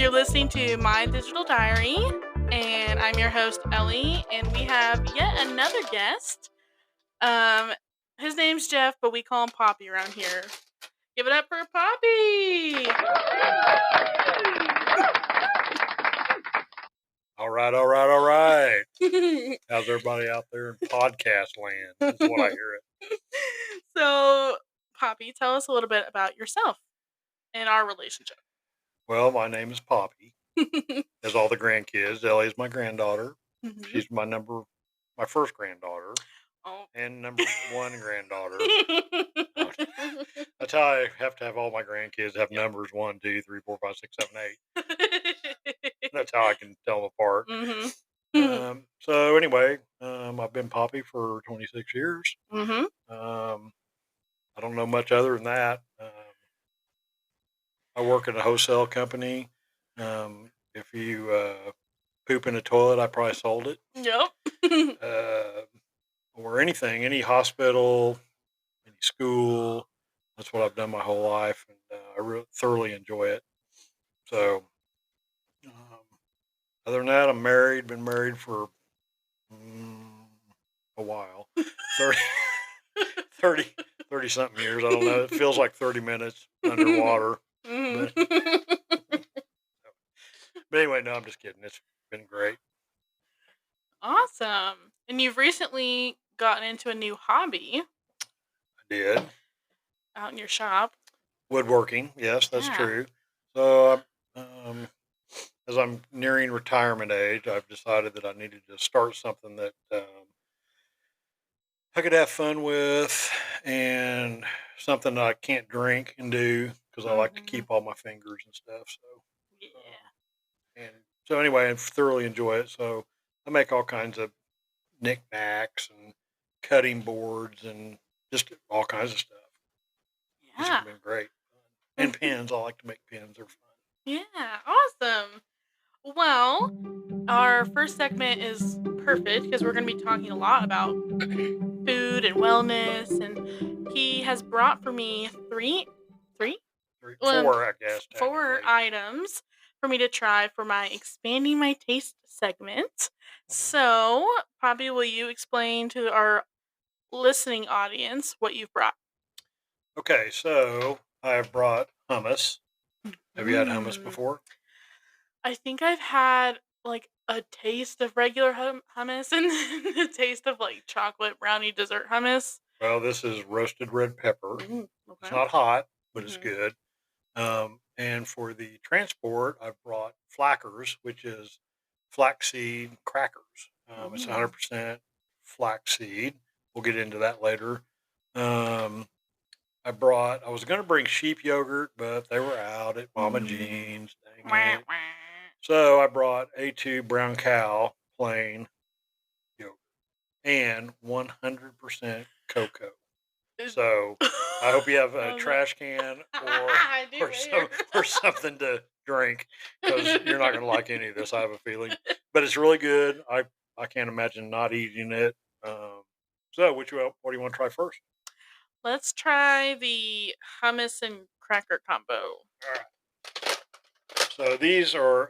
You're listening to My Digital Diary, and I'm your host, Ellie, and we have yet another guest. Um, his name's Jeff, but we call him Poppy around here. Give it up for Poppy! All right. How's everybody out there in podcast land? That's what I hear it. So, Poppy, tell us a little bit about yourself and our relationship. Well, my name is Poppy. As all the grandkids, Ellie's my granddaughter. Mhm. She's my first granddaughter, Oh. and number one granddaughter. That's how I have to have all my grandkids have numbers 1, 2, 3, 4, 5, 6, 7, 8. That's how I can tell them apart. Mm-hmm. So anyway, I've been Poppy for 26 years. Mm-hmm. I don't know much other than that. I work at a wholesale company. If you poop in a toilet, I probably sold it. Yep. Or anything, any hospital, any school. That's what I've done my whole life, and I really thoroughly enjoy it. So, um, other than that, I'm married. Been married for a while, 30, 30 something years. I don't know. It feels like 30 minutes underwater. But anyway, no, I'm just kidding. It's been great. Awesome. And you've recently gotten into a new hobby. I did. Out in your shop. Woodworking. Yes, that's true. So, as I'm nearing retirement age, I've decided that I needed to start something that I could have fun with and something that I can't drink and do because I like to keep all my fingers and stuff. So, and so anyway, I thoroughly enjoy it. So I make all kinds of knickknacks and cutting boards and just all kinds of stuff. Yeah. It's been great. And pins. I like to make pins. They're fun. Yeah. Awesome. Well, our first segment is perfect because we're going to be talking a lot about food and wellness, and he has brought for me four, I guess. 4 items for me to try for my Expanding My Taste segment. So, Poppy, will you explain to our listening audience what you've brought? Okay, so I have brought hummus. Have you had hummus before? I think I've had like a taste of regular hummus and a taste of like chocolate brownie dessert hummus. Well, this is roasted red pepper. Okay. It's not hot, but it's good. And for the transport, I've brought flackers, which is flaxseed crackers. It's 100% flaxseed. We'll get into that later. I was going to bring sheep yogurt, but they were out at Mama Jean's. Dang it. So I brought A2 brown cow plain yogurt and 100% cocoa. So I hope you have a trash can or something to drink because you're not going to like any of this, I have a feeling. But it's really good. I can't imagine not eating it. So what do you want to try first? Let's try the hummus and cracker combo. All right. So these are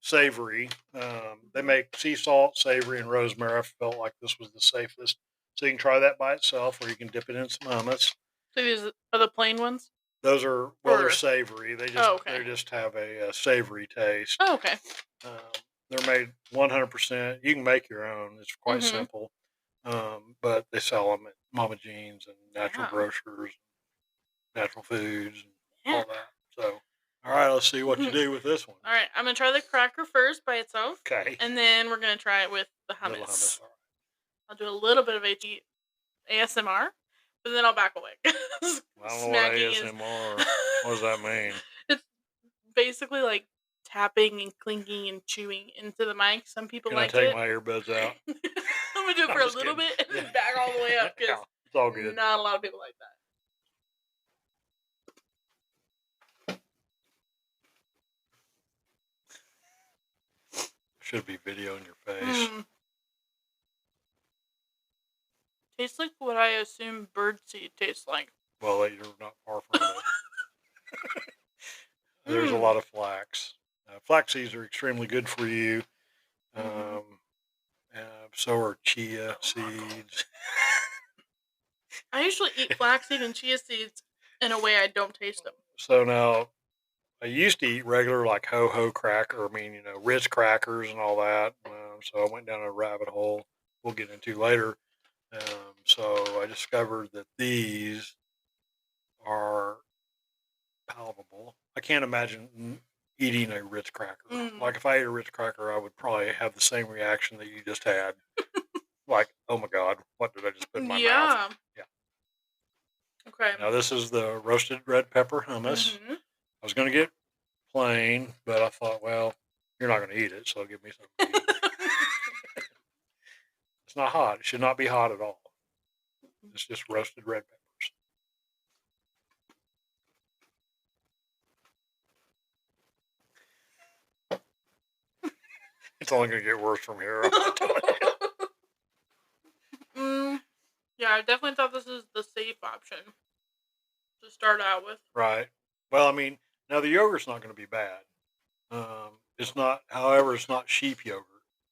savory. They make sea salt, savory, and rosemary. I felt like this was the safest. So you can try that by itself, or you can dip it in some hummus. So these are the plain ones? Those are, they're savory. They just have a savory taste. Oh, okay. They're made 100%. You can make your own. It's quite simple. But they sell them at Mama Jean's and Natural Grocers, Natural Foods, and all that. So, all right, let's see what you do with this one. All right, I'm going to try the cracker first by itself. Okay. And then we're going to try it with the hummus. All right. I'll do a little bit of ASMR, but then I'll back away. I don't know what ASMR. What does that mean? It's basically like tapping and clinking and chewing into the mic. Some people like it. Can I take my earbuds out? I'm going to do it for a little bit and then back all the way up because it's all good. Not a lot of people like that. Should be video in your face. Tastes like what I assume birdseed tastes like. Well, you're not far from it. There's a lot of flax. flax seeds are extremely good for you. So are chia seeds. I usually eat flaxseed and chia seeds in a way I don't taste them. So now, I used to eat regular like ho-ho cracker. I mean, Ritz crackers and all that. So I went down a rabbit hole we'll get into later. So I discovered that these are palatable. I can't imagine eating a Ritz cracker. Like if I ate a Ritz cracker, I would probably have the same reaction that you just had. Like, oh my God, what did I just put in my mouth? Yeah. Okay. Now this is the roasted red pepper hummus. I was going to get plain, but I thought, well, you're not going to eat it, so give me something to eat. It's not hot. It should not be hot at all. It's just roasted red peppers. It's only going to get worse from here. Yeah, I definitely thought this is the safe option to start out with. Right. Well, I mean, now the yogurt's not going to be bad. It's not, however, it's not sheep yogurt,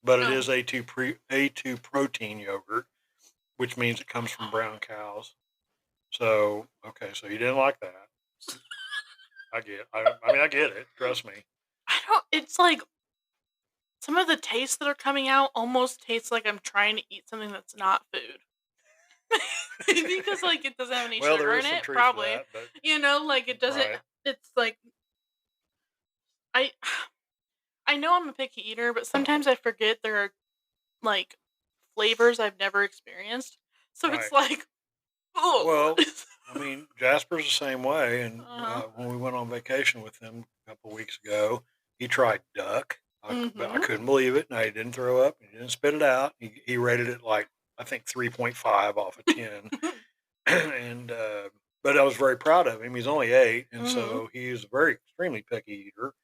but it is A2 protein yogurt, which means it comes from brown cows. So, okay, so you didn't like that. I get it. Trust me. It's like some of the tastes that are coming out almost taste like I'm trying to eat something that's not food. Because like it doesn't have any sugar in it, probably. That, but, it doesn't. Right. It's like I know I'm a picky eater, but sometimes I forget there are like flavors I've never experienced. So It's like, oh. Well, I mean, Jasper's the same way. And when we went on vacation with him a couple of weeks ago, he tried duck. I couldn't believe it. No, he didn't throw up. He didn't spit it out. He rated it like, I think 3.5 off of 10. And but I was very proud of him. He's only 8, and so he's a very extremely picky eater,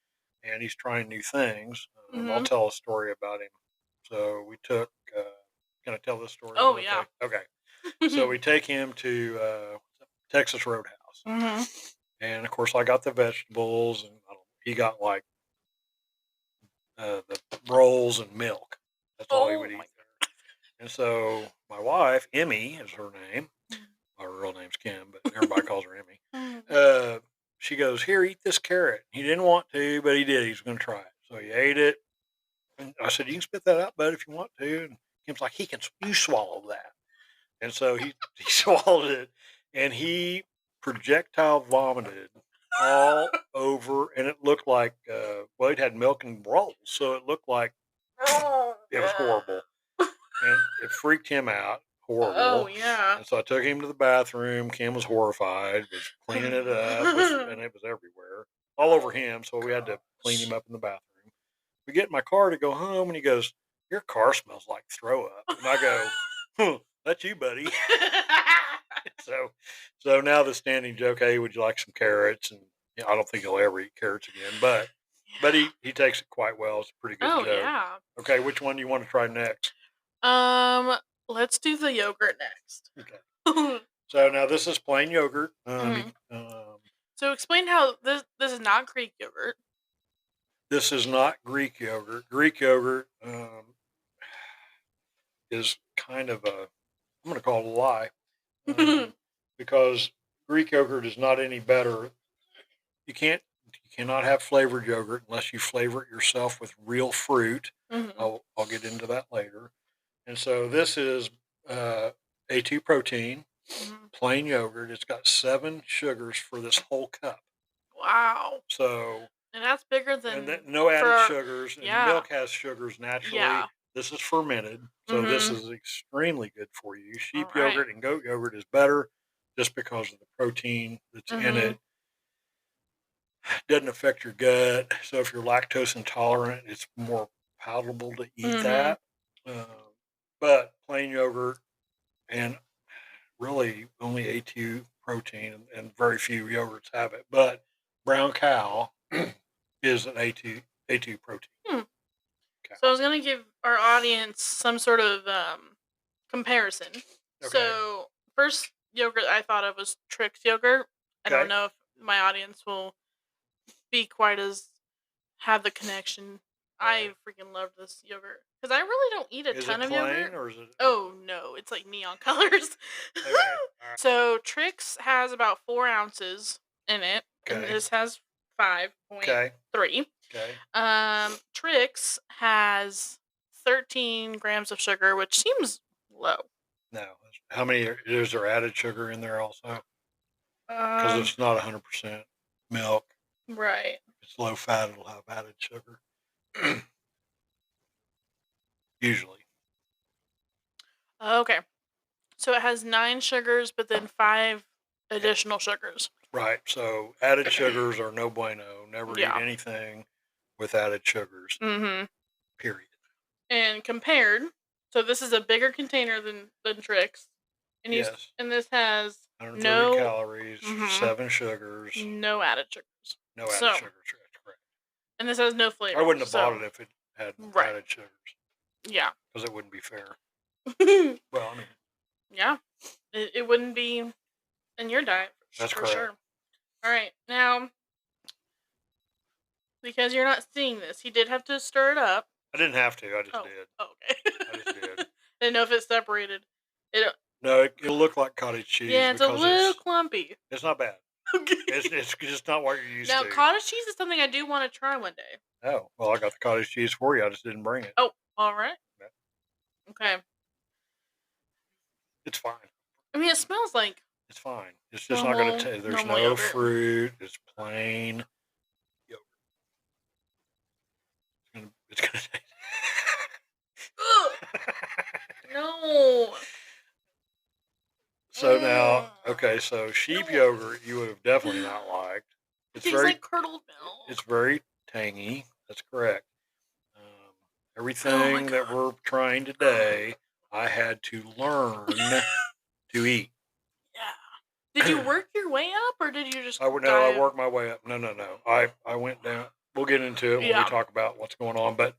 and he's trying new things. I'll tell a story about him. So we took. Can I tell this story? Oh yeah. Okay. So we take him to Texas Roadhouse, and of course I got the vegetables, and he got like the rolls and milk. That's all he would eat there. And so my wife, Emmy, is her name. Her real name's Kim, but everybody calls her Emmy. She goes, "Here, eat this carrot." He didn't want to, but he did. He was going to try it. So he ate it. And I said, "You can spit that out, bud, if you want to." And Kim's like, "You swallow that." And so he swallowed it, and he projectile vomited all over, and it looked like, it had milk and rolls, so it looked like it was horrible. And it freaked him out. Horrible. Oh, yeah. And so I took him to the bathroom. Kim was horrified, was cleaning it up, and it was everywhere, all over him. So we had to clean him up in the bathroom. We get in my car to go home, and he goes, "Your car smells like throw up." And I go, "That's you, buddy." So now the standing joke, "Hey, would you like some carrots?" And I don't think he'll ever eat carrots again, but he takes it quite well. It's a pretty good joke. Yeah. Okay, which one do you want to try next? Let's do the yogurt next. Okay. So now this is plain yogurt. So explain how this is not Greek yogurt. This is not Greek yogurt. Greek yogurt is kind of I'm going to call it a lie, because Greek yogurt is not any better. You cannot have flavored yogurt unless you flavor it yourself with real fruit. I'll get into that later. And so this is A2 protein, plain yogurt. It's got 7 sugars for this whole cup. Wow. So, and that's bigger than no added sugars. And milk has sugars naturally. Yeah. This is fermented, so this is extremely good for you. Sheep yogurt and goat yogurt is better just because of the protein that's in it. Doesn't affect your gut. So if you're lactose intolerant, it's more palatable to eat that. But plain yogurt, and really only A2 protein, and very few yogurts have it. But brown cow is an A2 protein. So I was going to give our audience some sort of comparison. Okay. So first yogurt I thought of was Trix yogurt. I don't know if my audience will be quite as have the connection. I freaking love this yogurt because I really don't eat a Is ton it of plain yogurt. or is it? Oh no, it's like neon colors. Okay. All right. So Trix has about 4 ounces in it, and Okay. this has 5.3. Okay. Trix has 13 grams of sugar, which seems low. No. How many is there added sugar in there also? Because it's not 100% milk. Right. It's low fat. It'll have added sugar. Usually. Okay. So it has 9 sugars, but then 5 additional sugars. Right. So added sugars are no bueno. Never eat Yeah. anything with added sugars. Mm-hmm. Period. And compared, so this is a bigger container than Trix. And Yes. and this has 130 no calories, 7 sugars, no added sugars. no added sugars. Correct. And this has no flavor. I wouldn't have bought it if it had added sugars. Yeah. Because it wouldn't be fair. Well, I mean. Yeah. It wouldn't be in your diet. That's for correct. Sure. All right. Now, because you're not seeing this, he did have to stir it up. I didn't have to. I just did. Okay. I just did. Didn't know if it separated. No, it'll look like cottage cheese. Yeah, it's a little clumpy. It's not bad. Okay. It's just not what you're used to. Now, cottage cheese is something I do want to try one day. Oh, well, I got the cottage cheese for you. I just didn't bring it. Oh, all right. Yeah. Okay. It's fine. I mean, it smells like... It's fine. It's just not going to taste. There's no yogurt. Fruit. It's plain yogurt. It's going to taste... No. So now, okay, so sheep yogurt you would have definitely not liked. It's very like curdled milk. It's very tangy. That's correct. Everything that we're trying today, I had to learn to eat. Yeah. Did you work your way up, or did you just? I worked my way up. No. I went down. We'll get into it when we talk about what's going on. But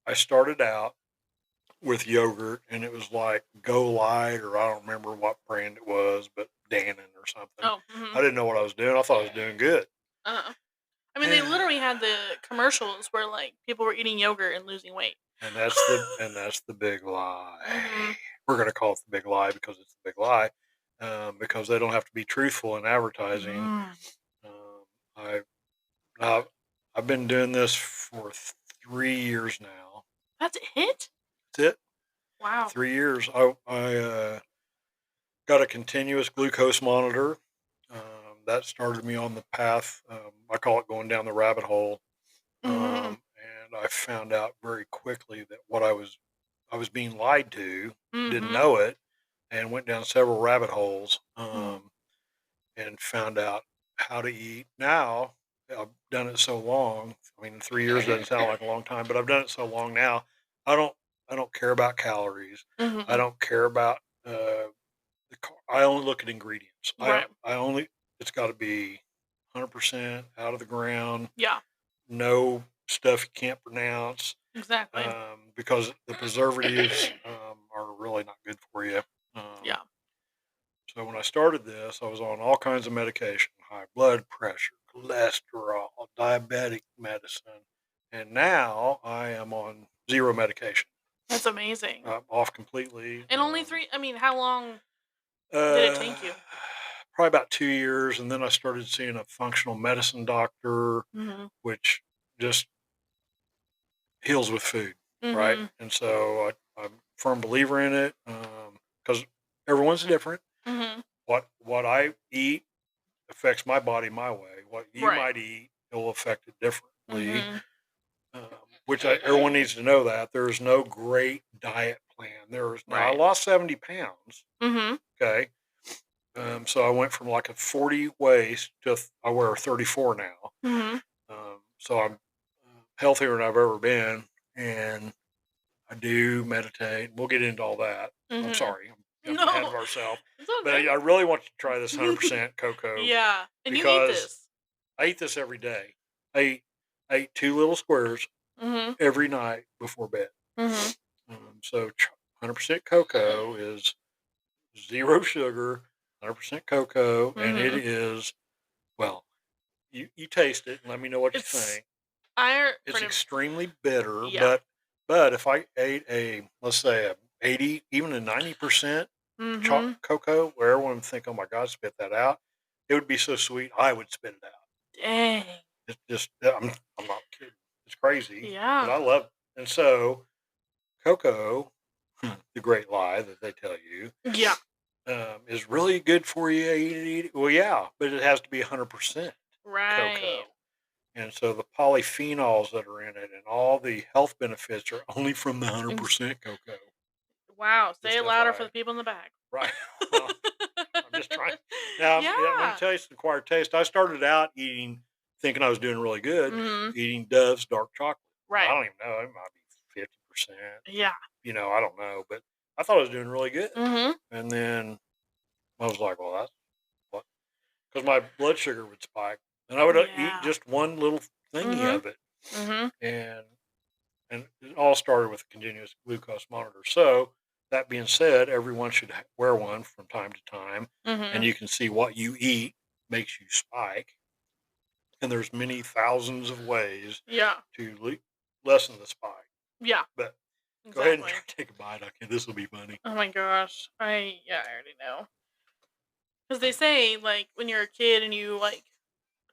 I started out with yogurt, and it was like Go Light, or I don't remember what brand it was, but Dannon or something. Oh, I didn't know what I was doing. I thought I was doing good. I mean, they literally had the commercials where like people were eating yogurt and losing weight. And that's the big lie. Mm-hmm. We're going to call it the big lie because it's the big lie, because they don't have to be truthful in advertising. I've been doing this for 3 years now. That's it? That's it. Wow. 3 years. I got a continuous glucose monitor. That started me on the path. I call it going down the rabbit hole. And I found out very quickly that what I was being lied to, didn't know it, and went down several rabbit holes, and found out how to eat. Now, I've done it so long. I mean, 3 years doesn't sound like a long time, but I've done it so long now. I don't care about calories. I don't care about I only look at ingredients. Right. It's got to be 100% out of the ground. Yeah. No stuff you can't pronounce. Exactly. Because the preservatives are really not good for you. Yeah. So when I started this, I was on all kinds of medication: high blood pressure, cholesterol, diabetic medicine, and now I am on 0 medication. That's amazing. I'm off completely. And only 3. I mean, how long did it take you? Probably about 2 years, and then I started seeing a functional medicine doctor, which just heals with food, right? And so I'm a firm believer in it, because everyone's different. What I eat affects my body my way. What you might eat, it will affect it differently. Which everyone needs to know that there's no great diet plan. I lost 70 pounds. Okay. So I went from like a 40 waist to I wear 34 now. So I'm healthier than I've ever been, and I do meditate. We'll get into all that. I'm sorry, I'm ahead of ourselves. But I really want you to try this 100% cocoa. Yeah, and you eat this. I eat this every day. I eat 2 little squares every night before bed. So 100% cocoa is 0 sugar, 100% cocoa, and it is, well, you taste it and let me know what you It's think. It's pretty. extremely bitter, Yeah. but if I ate let's say a 80, even a 90% Mm-hmm. cocoa, where everyone would think, "Oh my God, spit that out," it would be so sweet. I would spit it out. Dang. It's just I'm not kidding. It's crazy, but Yeah. I love it. And so cocoa, the great lie that they tell you, Yeah. is really good for you. Eat it. Well, yeah, but it has to be 100% Right. cocoa. And so the polyphenols that are in it and all the health benefits are only from the Ex- 100% cocoa. Wow. Say Just it louder for FYI. the people in the back. Right. Well, I'm just trying. Now, yeah, when you Yeah. taste the acquired taste, I started out thinking I was doing really good, Mm-hmm. eating Dove's dark chocolate. I Right. don't even know. It might be 50%. Yeah. I don't know. But I thought I was doing really good. Mm-hmm. And then I was like, well, that's what? Because my blood sugar would spike. And I would eat Yeah. just one little thingy Mm-hmm. of it. Mm-hmm. And and it all started with a continuous glucose monitor. So that being said, everyone should wear one from time to time, and Mm-hmm. you can see what you eat makes you spike. And there's many thousands of ways Yeah. to lessen the spike. Yeah. But go ahead and Exactly. take a bite. Okay, this will be funny. Oh my gosh. I already know. Because they say like when you're a kid and you like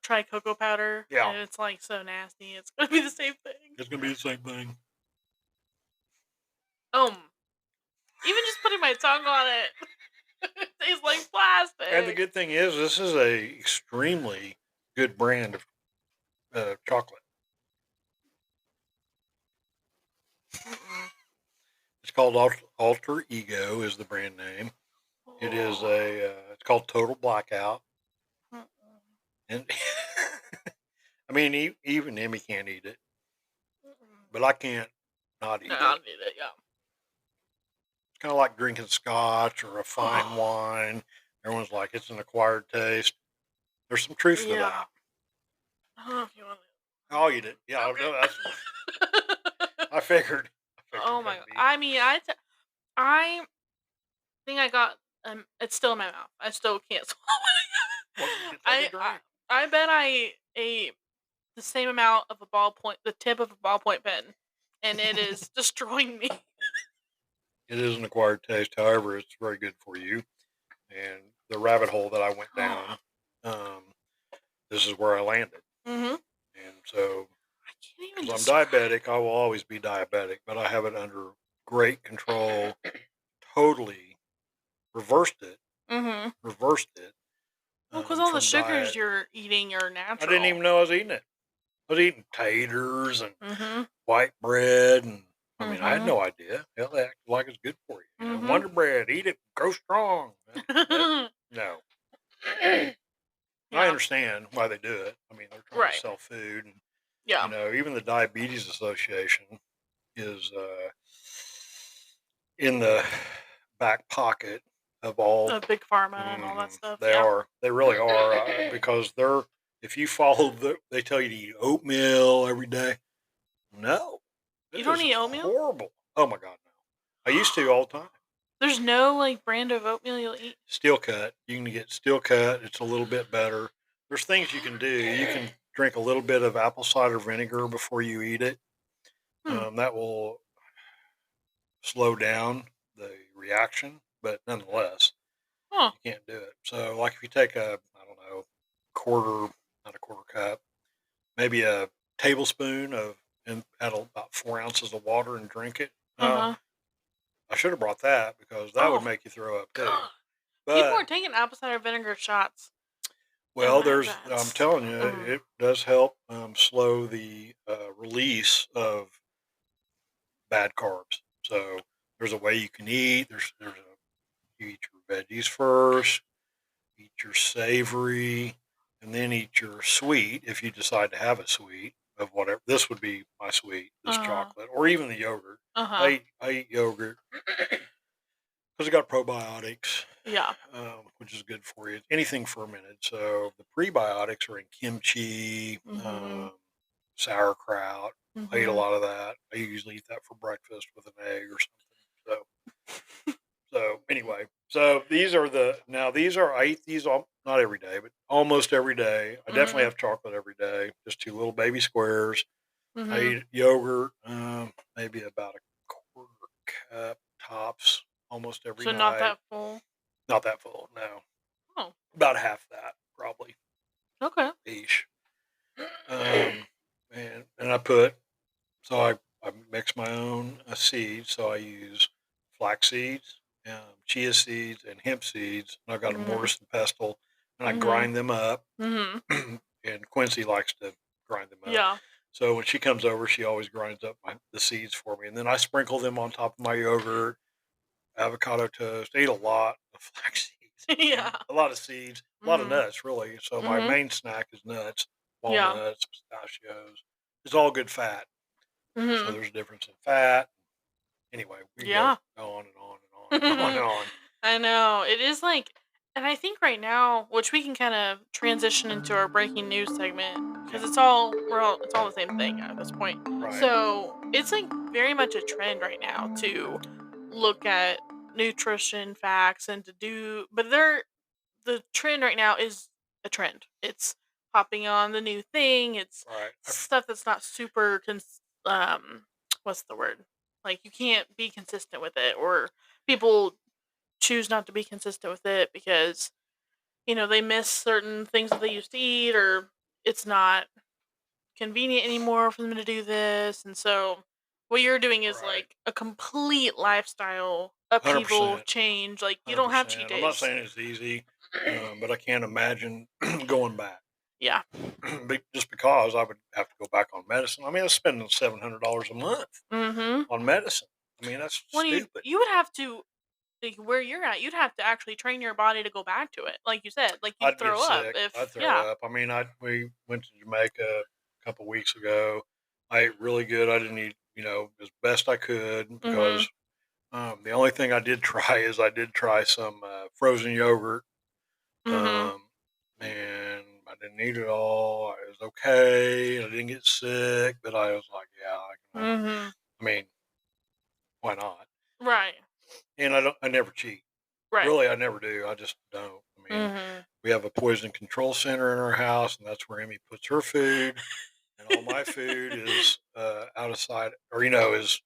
try cocoa powder Yeah, and it's like so nasty, it's gonna be the same thing. it's gonna be the same thing. Even just putting my tongue on it, it tastes like And the plastic. good thing is, this is a extremely good brand of chocolate. Mm-mm. It's called Alter Ego is the brand name. It is it's called Total Blackout. Mm-mm. And I mean, even Emmy can't eat it, Mm-mm. but I can't not No, eat I it. don't need it. Yeah. It's kind of like drinking scotch or a fine wine. Everyone's like, it's an acquired taste. There's some truth to Yeah. that. I don't know if you want I'll eat it. Yeah, no, that's. to. I figured. I figured Oh my god. that'd be. I mean, I think I got it's still in my mouth. I still can't swallow Well, it. you take a drink. I bet I ate the same amount of the tip of a ballpoint pen, and it is destroying me. It is an acquired taste. However, it's very good for you. And the rabbit hole that I went down, um, this is where I landed. Mm-hmm. And so I can't even because I'm describe. diabetic, I will always be diabetic, but I have it under great control. Totally reversed it, Mm-hmm. reversed it Well, because all the from sugars diet. you're eating are I didn't natural. even know I was eating it. I was eating taters and Mm-hmm. white bread, and I mean, I had Mm-hmm. no idea. Hell, they act like it's good for you. Mm-hmm. Wonder Bread, eat it, grow strong. No, I Yeah. understand why they do it. I mean, they're trying to Right. sell food, and Yeah. even the Diabetes Association is in the back pocket of all. Big pharma and all that Mhm, stuff. they Yeah. are. They really are because they're. If you follow they tell you to eat oatmeal every day. No, You it don't is eat oatmeal? horrible. Oh my God, no. I used to all the time. There's no like brand of oatmeal you'll eat. Steel cut. You can get steel cut. It's a little bit better. There's things you can do. You can drink a little bit of apple cider vinegar before you eat it. Hmm. That will slow down the reaction, but nonetheless, Huh. you can't do it. So, like if you take I don't know, quarter, not a quarter cup, maybe a tablespoon and add about 4 ounces of water and drink it. Uh huh. I should have brought that because that would Oh make you throw up too. god. People But are taking apple cider vinegar shots, and well, I'm that's. telling you, Mm. it does help slow the release of bad carbs. So there's a way you can eat. You eat your veggies first, eat your savory, and then eat your sweet if you decide to have a sweet of whatever. This would be my sweet, this Uh. chocolate, or even the yogurt. Uh huh. I eat yogurt because it got probiotics, Yeah. which is good for you. Anything fermented. So the prebiotics are in kimchi, Mhm. sauerkraut. I eat a Mhm. lot of that. I usually eat that for breakfast with an egg or something. So anyway, So these are I eat these not every day, but almost every day. I definitely Mhm. have chocolate every day. Just two little baby squares. I Mhm. eat yogurt, maybe about a quarter cup tops, almost every So not night. that full. Not that full, no. Oh, About half that, probably okay. ish. And I put I mix my own seeds. So I use flax seeds, chia seeds, and hemp seeds. And I've got a Mhm. mortise and pestle, and I Mhm. grind them up. Mhm. And Quincy likes to grind them up. Yeah. So when she comes over, she always grinds up the seeds for me, and then I sprinkle them on top of my yogurt, avocado toast. I eat a lot of flax seeds and Yeah. a lot of seeds, a lot of Mhm. nuts, really. So my Mhm. main snack is nuts, Yeah. walnuts, pistachios. It's all good fat. So Mhm. there's a difference in fat. Anyway, we can go Yeah. on and on and on and on and on. I know. It is like, and I think right now, which we can kind of transition into our breaking news segment because Yeah, it's all the same thing at this point. right, So it's like very much a trend right now to look at nutrition facts and to do, but the trend right now is a trend. It's hopping on the new thing. It's right. stuff that's not super what's the word? Like you can't be consistent with it, or people choose not to be consistent with it because they miss certain things that they used to eat, or it's not convenient anymore for them to do this. And so what you're doing is Right. like a complete lifestyle upheaval 100%. change. Like you don't have cheat 100%. I'm not days. saying it's easy, but I can't imagine going back. Yeah. Just because I would have to go back on medicine. I mean, I'm spending $700 a month Mhm. on medicine. I mean, that's Well, stupid. you would have to, like, where you're at, you'd have to actually train your body to go back to it. Like you said, like you'd I'd get throw up sick. I'd if throw yeah. up. I mean, we went to Jamaica a couple weeks ago. I ate really good. I didn't eat, as best I could because Mhm. the only thing I did try is I did try some frozen yogurt, Mhm. um, and I didn't eat it all. It was okay. I didn't get sick, but I was like, yeah, Mhm. I mean, why not? Right. And I never cheat. Right. Really, I never do. I just don't. I mean, Mhm. we have a poison control center in our house, and that's where Emmy puts her food, and all my food is out of sight, or is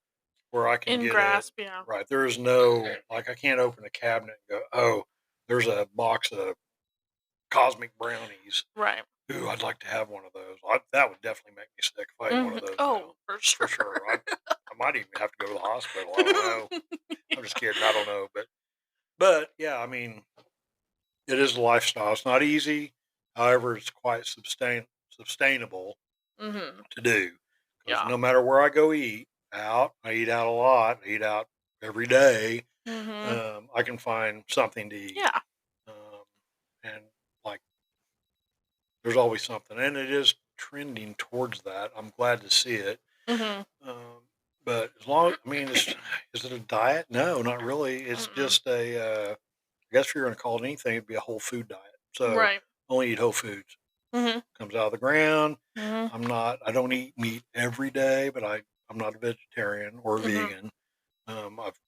where I can In get it. grasp, yeah. Right. There is no like I can't open a cabinet and go, oh, there's a box of cosmic brownies. Right. Ooh, I'd like to have one of those. That would definitely make me sick if I ate one of Mhm. those now, Oh, for for sure. sure. I might even have to go to the hospital. I don't know. I'm just kidding. I don't know, but yeah, I mean, it is a lifestyle. It's not easy. However, it's quite sustainable Mhm. to do because Yeah. no matter where I go I eat out a lot. I eat out every day. Mhm. I can find something to eat, Yeah. um, and like there's always something, and it is trending towards that. I'm glad to see it. Mhm. Um, but as long, I mean, is it a diet? No, not really. It's Mm-mm. just I guess if you're going to call it anything, it'd be a whole food diet. So Right. only eat whole foods. Mhm. Comes out of the ground. Mhm. I don't eat meat every day, but I'm not a vegetarian or a Mhm. vegan. I've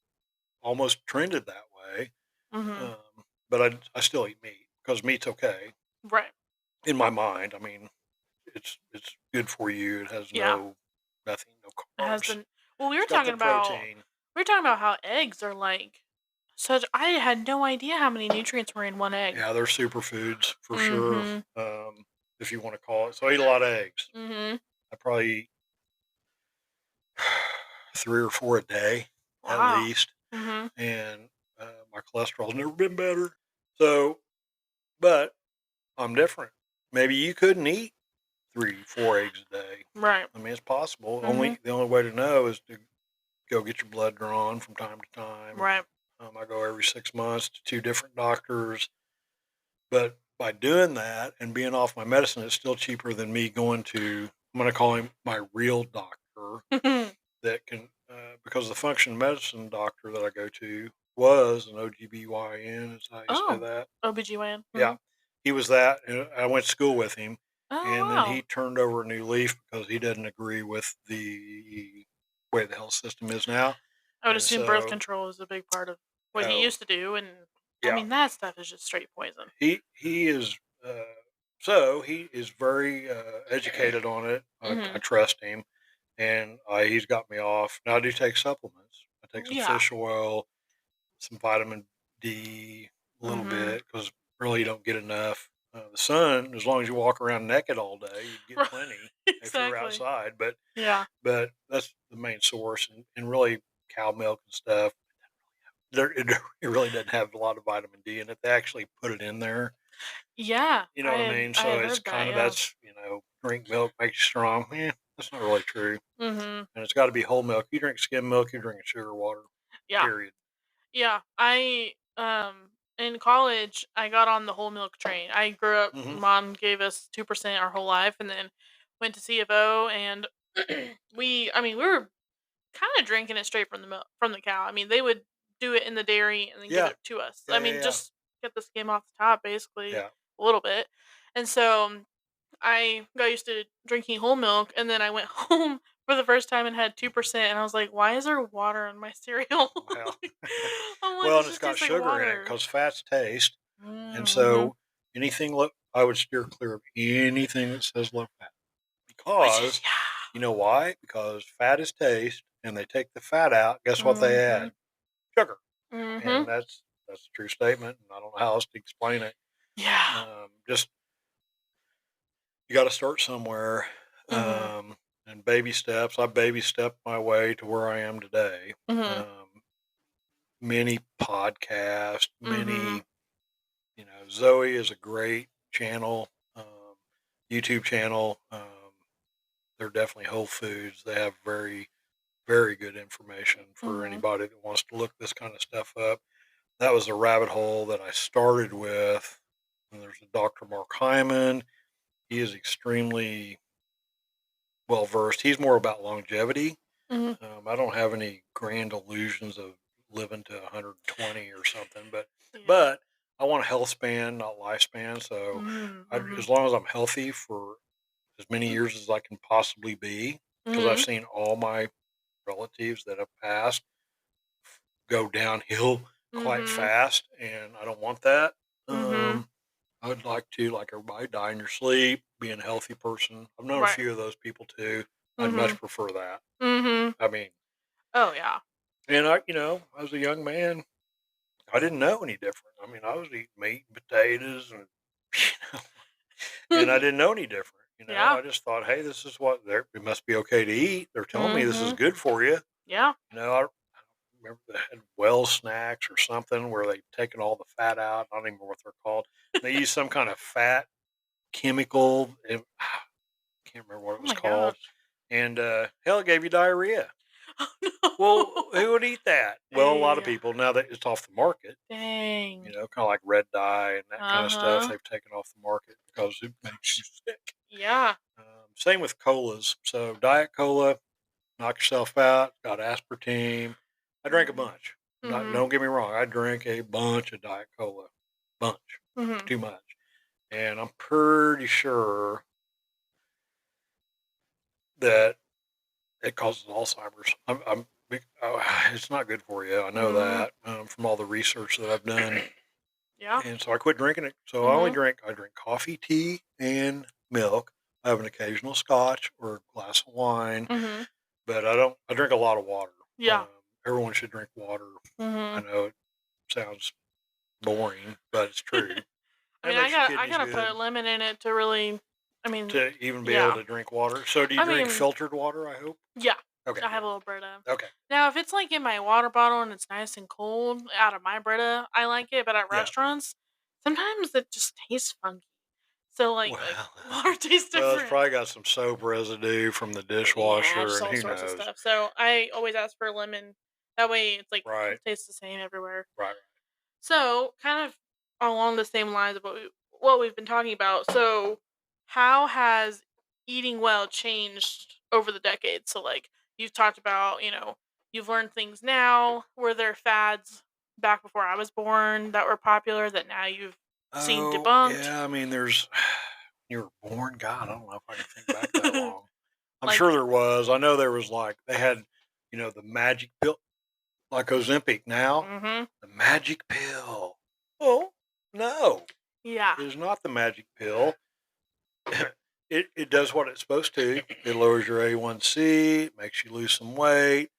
almost trended that way. Mhm. Um, but I still eat meat because meat's okay Right. in my mind. I mean, it's good for you. It has Yeah. nothing, no It has carbs. the well, It's got the protein. we were talking about how eggs are like such I had no idea how many nutrients were in one egg. Yeah, they're superfoods for sure. Mhm. Um, if you want to call it. So I eat a lot of eggs. Mhm. I probably eat 3 or 4 a day at Wow. least, Mhm. and my cholesterol's never been better. So, but I'm different. Maybe you couldn't eat 3, 4 eggs a day. Right. I mean, it's possible. Mhm. The only way to know is to go get your blood drawn from time to time. Right. I go every 6 months to 2 different doctors. But by doing that and being off my medicine, it's still cheaper than me going to, I'm going to call him my real doctor that can, because the function medicine doctor that I go to was an OGBYN, is how you say Oh. that. OBGYN. Yeah. Mhm. He was that. And I went to school with him. Oh, And then he wow. turned over a new leaf because he doesn't agree with the way the health system is now. I would And assume birth so, control is a big part of what he oh, used to do and I Yeah. mean, that stuff is just straight poison. He is so he is very educated on it. I Mhm. trust him, and he's got me off. Now I do take supplements. I take some Yeah. fish oil, some vitamin D, a little Mhm. bit because really you don't get enough. The sun, as long as you walk around naked all day, you'd get Right. plenty if you're Exactly. outside. Yeah. But that's the main source, and really cow milk and stuff. It really doesn't have a lot of vitamin D in it. They actually put it in there. Yeah. You know I what I had mean? I So had it's heard that. kind of Yeah. that's drink milk makes you strong. That's not really true. Mhm. And it's got to be whole milk. You drink skim milk, you're drinking sugar water. Yeah. Period. Yeah. I in college I got on the whole milk train. I grew up Hmm. mom gave us 2% our whole life and then went to CFO and we were kind of drinking it straight from the milk from the cow. I mean, they would do it in the dairy and then give Yeah, it to us. I yeah, yeah, mean, yeah, just get the skim off the top basically yeah. a little bit. And so I got used to drinking whole milk, and then I went home for the first time and had 2%, and I was like, "Why is there water in my cereal?" Well, Like, I'm like, well, and "This it's just got tastes like sugar in it water." because fats taste, and Mhm. so anything low, I would steer clear of anything that says low fat Which is because you know why? Because fat is taste, and they take the fat out. Guess what they Mhm. add? Sugar, and Mhm. that's a true statement. And I don't know how else to explain it. Yeah. Just you got to start somewhere, Mhm. and baby steps. I baby stepped my way to where I am today. Mhm. Um, many podcasts, Mhm. many, Zoe is a great channel, YouTube channel. They're definitely whole foods. They have very, very good information for Mhm. anybody that wants to look this kind of stuff up. That was a rabbit hole that I started with. And there's a Dr. Mark Hyman. He is extremely well versed. He's more about longevity. Mhm. I don't have any grand illusions of living to 120 or something, Yeah. but I want a health span, not lifespan. So Mhm. as long as I'm healthy for as many years as I can possibly be, because I've Mhm. seen all my relatives that have passed go downhill quite Mhm. fast, and I don't want that. Mhm. I would like to, like everybody, die in your sleep, be a healthy person. I've known a Right. few of those people too. I'd much Mhm. prefer that. Mhm. I mean, Oh yeah. and I was a young man, I didn't know any different. I mean, I was eating meat and potatoes and, you know, and I didn't know any different. Yeah. I just thought, hey, this is what it must be okay to eat. They're telling me this is Mhm. good for you. Yeah. I remember they had well snacks or something where they'd taken all the fat out. I don't even remember what they're called. They used some kind of fat chemical. I can't remember what it Oh was my called. gosh. And hell, it gave you diarrhea. Well, Oh who no. would eat that? Well, a lot of Yeah. people now that it's off the market. Dang. Kind of like red dye and that kind of stuff. Uh-huh. They've taken off the market because it makes you sick. Yeah. Same with colas. So diet cola, knock yourself out. Got aspartame. I drank a Mhm. bunch. Not, Mhm. don't get me wrong. I drank a bunch of diet cola, bunch, Mhm. too much, and I'm pretty sure that it causes Alzheimer's. It's not good for you. I know Mhm. that from all the research that I've done. Yeah. And so I quit drinking it. So Mhm. I drink coffee, tea, and milk. I have an occasional scotch or a glass of wine, Mhm. but I drink a lot of water. Um, Yeah. everyone should drink water. I Mhm. know it sounds boring, but it's true. I That mean, makes your I kidneys gotta good put lemon in it to really. I mean, to even be able yeah. to drink water. So do you I drink mean, filtered water, I hope? yeah. Okay, I have a good. little Brita. Okay. Now, if it's like in my water bottle and it's nice and cold out of my Brita, I like it. But at Yeah. restaurants, sometimes it just tastes funky. So like Well, water tastes well, it's different. probably got some soap residue from the Yeah, dishwasher, just and all who sorts of knows? stuff. So I always ask for lemon. That way, it's like Right, it tastes the same everywhere. right. So, kind of along the same lines of what we've been talking about. So, how has eating well changed over the decades? So, like you've talked about, you've learned things now. Were there fads back before I was born that were popular that now you've seen Oh, debunked? yeah, I mean, you were born, God, I don't know if I can think back that long. I'm Like, sure there was. I know there was like, they had, the magic pill, like Ozempic now, mm-hmm, the magic pill. Well, no, Yeah. it is not the magic pill. It does what it's supposed to. It lowers your A1C, it makes you lose some weight,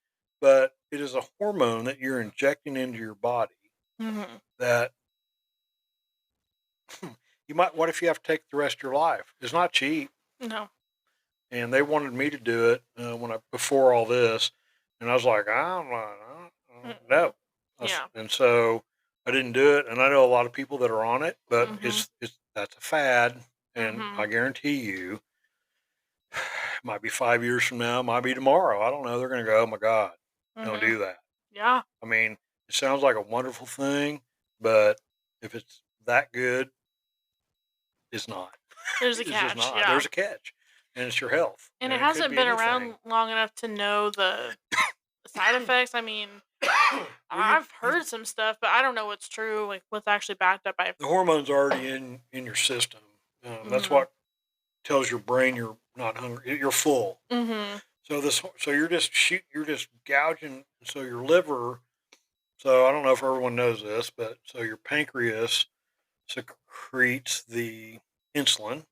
but it is a hormone that you're injecting into your body Mhm. that you might. What if you have to take it the rest of your life? It's not cheap, No. and they wanted me to do it when I before all this, and I was like, I'm not, Mm-mm. no, Yeah. and so I didn't do it. And I know a lot of people that are on it, but Mhm. it's that's a fad, and I Mhm. guarantee you. Might be 5 years from now, might be tomorrow. I don't know. They're going to go, oh my God, don't Mhm. do that. Yeah. I mean, it sounds like a wonderful thing, but if it's that good, it's not. There's a It's just catch. not. Yeah. There's a catch, and it's your health, And it and it could hasn't be been anything. around long enough to know the side effects. I mean, Well, I've heard some stuff, but I don't know what's true, like what's actually backed up by. the hormones already in your system. That's Mhm. what tells your brain you're not hungry. You're full. Mhm. So you're just you're just gouging. So your liver. So I don't know if everyone knows this, but so your pancreas secretes the insulin.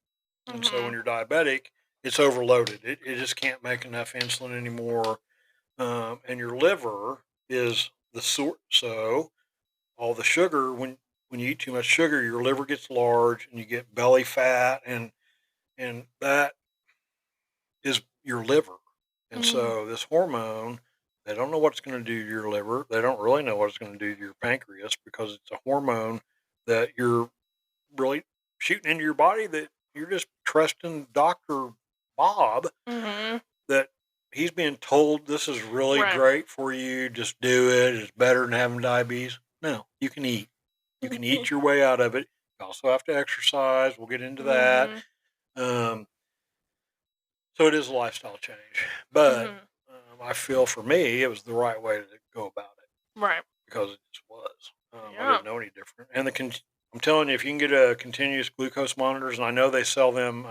And so when Mhm. you're diabetic, it's overloaded. It just can't make enough insulin anymore. And your liver is the sort. So all the sugar, when you eat too much sugar, your liver gets large and you get belly fat. And that is your liver. And Mhm. so this hormone, they don't know what it's going to do to your liver. They don't really know what it's going to do to your pancreas because it's a hormone that you're really shooting into your body that you're just trusting Dr. Bob Mhm. that he's being told this is really Right. great for you. Just do it. It's better than having diabetes. No, you can eat. You can eat your way out of it. You also have to exercise. We'll get into that. Mhm. Um, so it is a lifestyle change. But Mhm. I feel for me, it was the right way to go about it Right. because it just was. I Yeah. didn't know any different. And I'm telling you, if you can get a continuous glucose monitors, and I know they sell them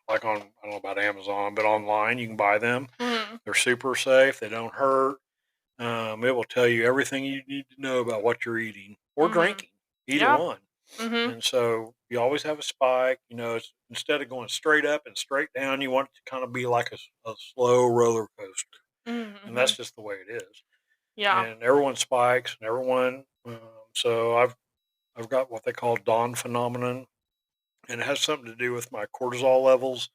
like on, I don't know about Amazon, but online you can buy them. Mhm. They're super safe. They don't hurt. It will tell you everything you need to know about what you're eating or Mhm. drinking, either Yeah. one. Mhm. And so you always have a spike. Instead of going straight up and straight down, you want it to kind of be like a slow roller coaster. And that's Mhm. just the way it is. Yeah. And everyone spikes, and everyone. So I've got what they call dawn phenomenon, and it has something to do with my cortisol levels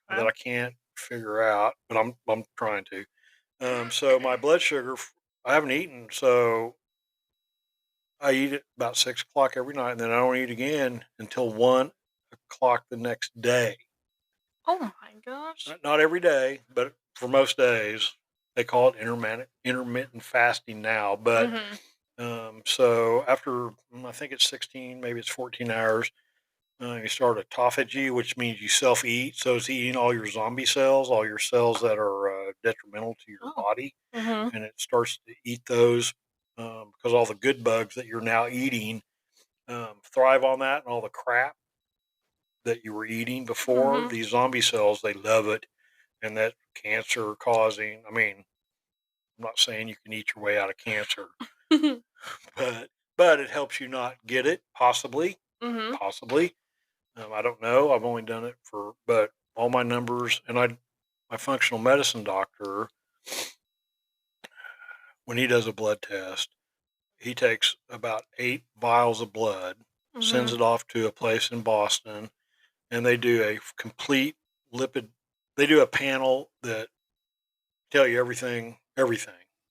that Okay. I can't figure out, but I'm trying to. So my blood sugar, I haven't eaten, so I eat at about 6 o'clock every night, and then I don't eat again until 1 o'clock the next day. Oh my gosh. Not every day, but for most days, they call it intermittent fasting now. But Mhm. so after I think it's 16, maybe it's 14 hours, you start autophagy, which means you self eat. So it's eating all your zombie cells, all your cells that are detrimental to your Oh. body, Mhm. and it starts to eat those because all the good bugs that you're now eating thrive on that, and all the crap that you were eating before, Mhm. these zombie cells, they love it, and that cancer causing. I mean, I'm not saying you can eat your way out of cancer, but it helps you not get it, possibly, Mhm. possibly. I don't know. I've only done it but all my numbers, and my functional medicine doctor, when he does a blood test, he takes about 8 vials of blood, sends Mhm. it off to a place in Boston, and they do a complete lipid. They do a panel that tell you everything,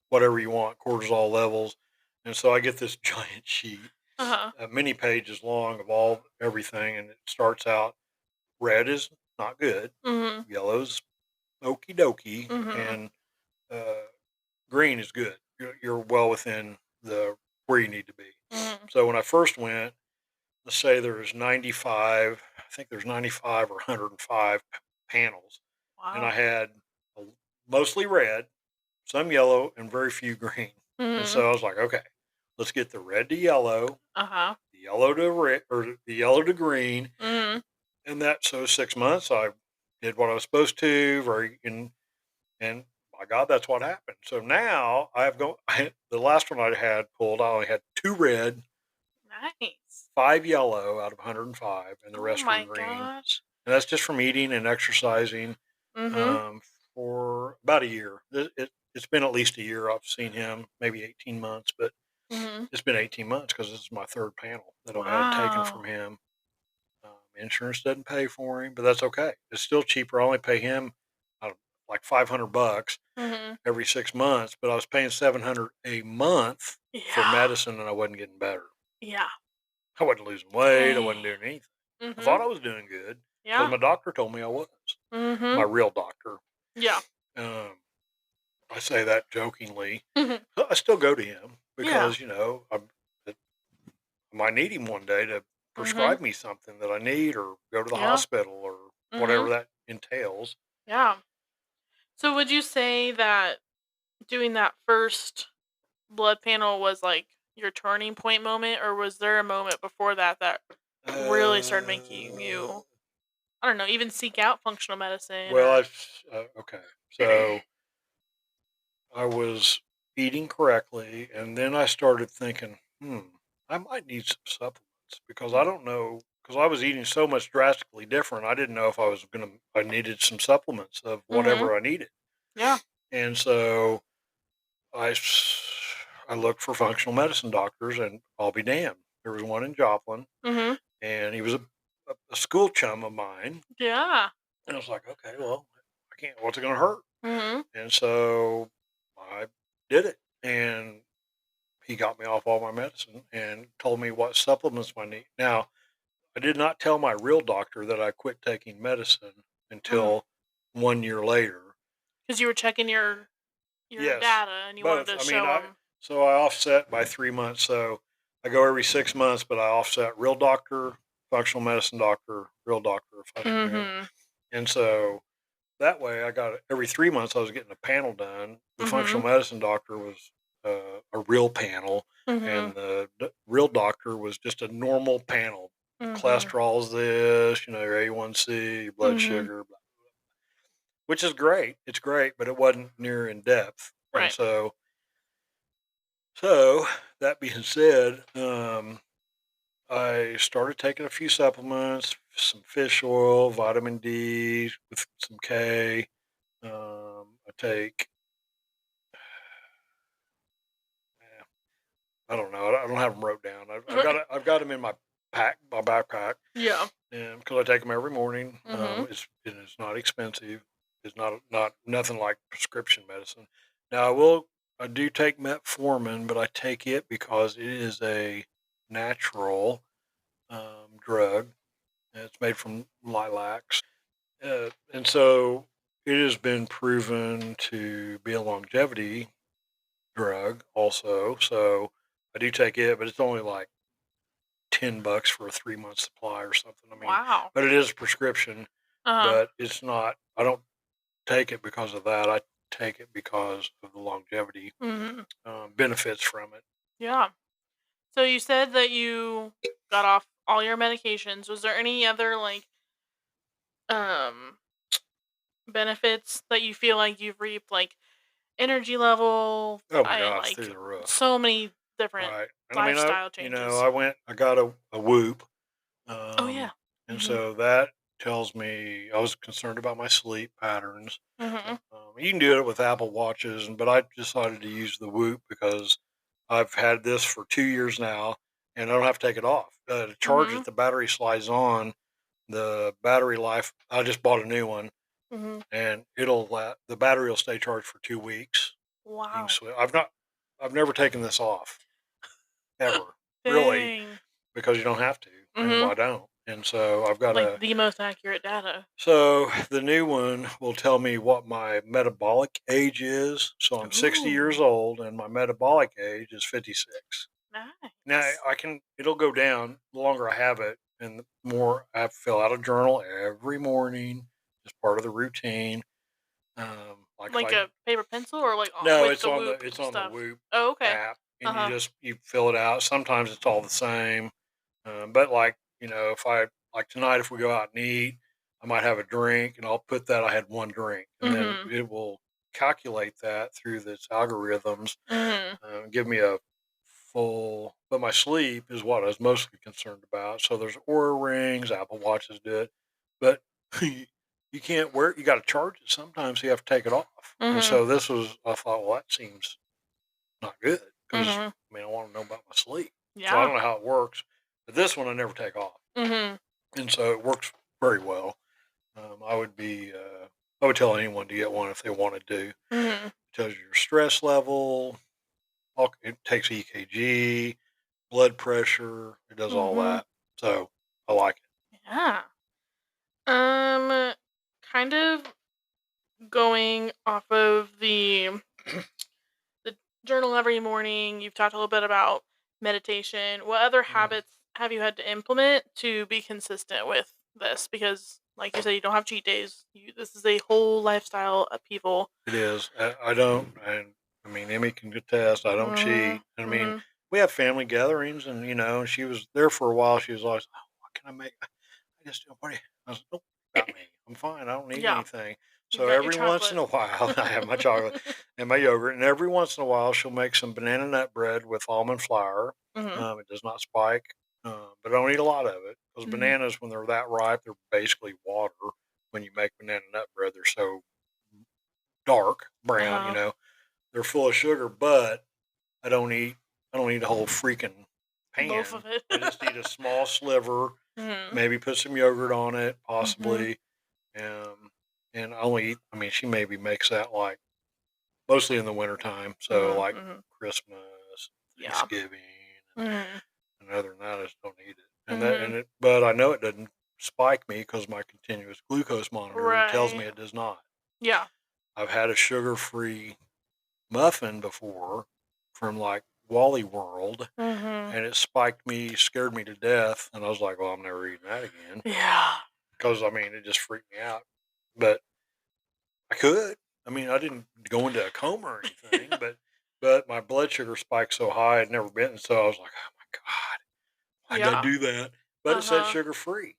whatever you want, cortisol levels. And so I get this giant sheet, Uh-huh. many pages long of all everything, and it starts out red is not good, Mhm. yellow's okie dokie, Mhm. and uh, green is good. You're well within the where you need to be. Mhm. So when I first went, let's say there's 95, I think there's 95 or 105 panels, and I Wow. had a- mostly red, some yellow, and very few green. And Mhm. so I was like, okay, let's get the red to yellow, Uh-huh. the yellow to red, or the yellow to green, Mhm. and that. So 6 months, I did what I was supposed to, and my God, that's what happened. So now the last one I had pulled, I only had 2 red, Nice. 5 yellow out of 105, and the Oh rest were my green. gosh. And that's just from eating and exercising Mm-hmm. for about a year. It's been at least a year. I've seen him, maybe 18 months, but Mm-hmm. it's been 18 months because this is my 3rd panel that I've had taken Wow. from him. Insurance doesn't pay for him, but that's okay. It's still cheaper. I only pay him like $500 Mm-hmm. every 6 months, but I was paying $700 a month for Yeah. medicine, and I wasn't getting better. Yeah. I wasn't losing weight. I Dang. wasn't doing anything. I Mm-hmm. thought I was doing good because Yeah. my doctor told me I was. Mm-hmm. My real doctor. Yeah. Um, I say that jokingly. Mm-hmm. I still go to him Yeah. because I might need him one day to Mm-hmm. prescribe me something that I need, or go to the Yeah. hospital, or Mm-hmm. whatever that entails. Yeah. So would you say that doing that first blood panel was like your turning point moment, or was there a moment before that that really started making Uh, you, I don't know, even seek out functional medicine well, or? okay. So I was eating correctly, and then I started thinking, I might need some supplements because I don't know. Because I was eating so much drastically different, I didn't know if I needed some supplements of Mm-hmm. whatever I needed. Yeah. And so I, s- I looked for functional medicine doctors, and I'll be damned. There was one in Joplin, Mm-hmm. and he was a school chum of mine. Yeah. And I was like, okay, well, I can't, what's it going to hurt? Mm-hmm. And so I did it. And he got me off all my medicine and told me what supplements I need. Now, I did not tell my real doctor that I quit taking medicine Mm-hmm. until 1 year later. Because you were checking your Yes, data and you wanted both. to I mean, show them. I offset by 3 months. So I go every 6 months, but I offset real doctor, functional medicine doctor, real doctor, Mm-hmm. and so that way I got every 3 months I was getting a panel done. The Mm-hmm. functional medicine doctor was a real panel, Mm-hmm. and the real doctor was just a normal panel. Mm-hmm. Cholesterol's this, your A1C, your blood Mm-hmm. sugar, which is great. It's great, but it wasn't near in depth. And Right. so that being said, I started taking a few supplements, some fish oil, vitamin D with some K. I take, eh, I don't know, I don't have them wrote down. Right. I've got them in my backpack, Yeah. and because I take them every morning. Mm-hmm. It's not expensive. It's not nothing like prescription medicine. Now I do take metformin, but I take it because it is a natural drug. And it's made from lilacs, and so it has been proven to be a longevity drug also. So I do take it, but it's only like $10 for a 3 month supply or something. I mean, Wow. but it is a prescription, Uh-huh. but it's not. I don't take it because of that. I take it because of the longevity Mm-hmm. benefits from it. Yeah. So you said that you got off all your medications. Was there any other like um benefits that you feel like you've reaped, like energy level, Oh my I God, it's like through the roof. so many different Right. And I mean, lifestyle changes? I got a whoop. Oh yeah. And Mhm. so that tells me I was concerned about my sleep patterns. Mhm. You can do it with Apple Watches, but I decided to use the Whoop because I've had this for 2 years now, and I don't have to take it off. To charge it, Mhm. the battery slides on. The battery life, I just bought a new one, Mhm. and the battery will stay charged for 2 weeks. You can Wow. I've never taken this off ever, really, Dang. because you don't have to, and Mhm. I don't. And so I've got Like a the most accurate data. So the new one will tell me what my metabolic age is. So I'm 60 years Ooh. old, and my metabolic age is 56. Now Nice. it'll go down the longer I have it, and the more I fill out a journal every morning as part of the routine. Like if Like I a paper pencil or like No, with the Whoop it's on the stuff? Whoop Oh, okay. app, and Uh-huh. you fill it out. Sometimes it's all the same, but like if I like tonight, if we go out and eat, I might have a drink, and I'll put that I had one drink, and then Mhm. it will. calculate that through this algorithms, Mhm. give me a full. But my sleep is what I was mostly concerned about. So there's Aura rings, Apple Watches do it, but you can't wear. You got to charge it sometimes. So you have to take it off. And Mhm. so this was. I thought, well, that seems not good because Mhm. I mean I want to know about my sleep. So I Yeah. don't know how it works, but this one I never take off, Mhm. and so it works very well. I would be. I would tell anyone to get one if they wanted to. It Mhm. tells you your stress level. It takes EKG, blood pressure. It does all Mhm. that. So I like it. Yeah. Um, kind of going off of the journal every morning. You've talked a little bit about meditation. What other Mm, habits have you had to implement to be consistent with this? Because, like you said, you don't have cheat days. This is a whole lifestyle upheaval. it is. I don't. And I mean, Emmy can attest. I don't cheat. Mhm. I mean, Mhm. we have family gatherings, and she was there for a while. She was always, oh, what can I make? I just don't. What do you? I was, don't worry about me. I'm fine. I don't need Yeah, anything. you've So got your every once in chocolate. a while, I have my chocolate and my yogurt, and every once in a while, she'll make some banana nut bread with almond flour. Mhm. It does not spike, but I don't eat a lot of it because Mhm. bananas, when they're that ripe, they're basically water. When you make banana nut bread, they're so dark brown. Uh-huh. They're full of sugar, but I don't eat. I don't eat a whole freaking Loaf pan. of it. I just eat a small sliver. Mhm. Maybe put some yogurt on it, Mhm. possibly. Um, and I only eat. I mean, she maybe makes that like mostly in the wintertime. So Mhm. like Mhm. Christmas, Yeah. Thanksgiving, Mhm. and other than that, I just don't eat it. Mhm. But I know it doesn't spike me because my continuous glucose monitor tells me Right. it does not. Yeah. I've had a sugar-free muffin before from like Wally World, Mhm. and it spiked me, scared me to death, and I was like, "Well, I'm never eating that again," Yeah. because I mean, it just freaked me out. But I could. I mean, I didn't go into a coma or anything, but my blood sugar spiked so high I'd never been, so I was like, "Oh my god, why did I Yeah. do that?" But it said Uh-huh. sugar free.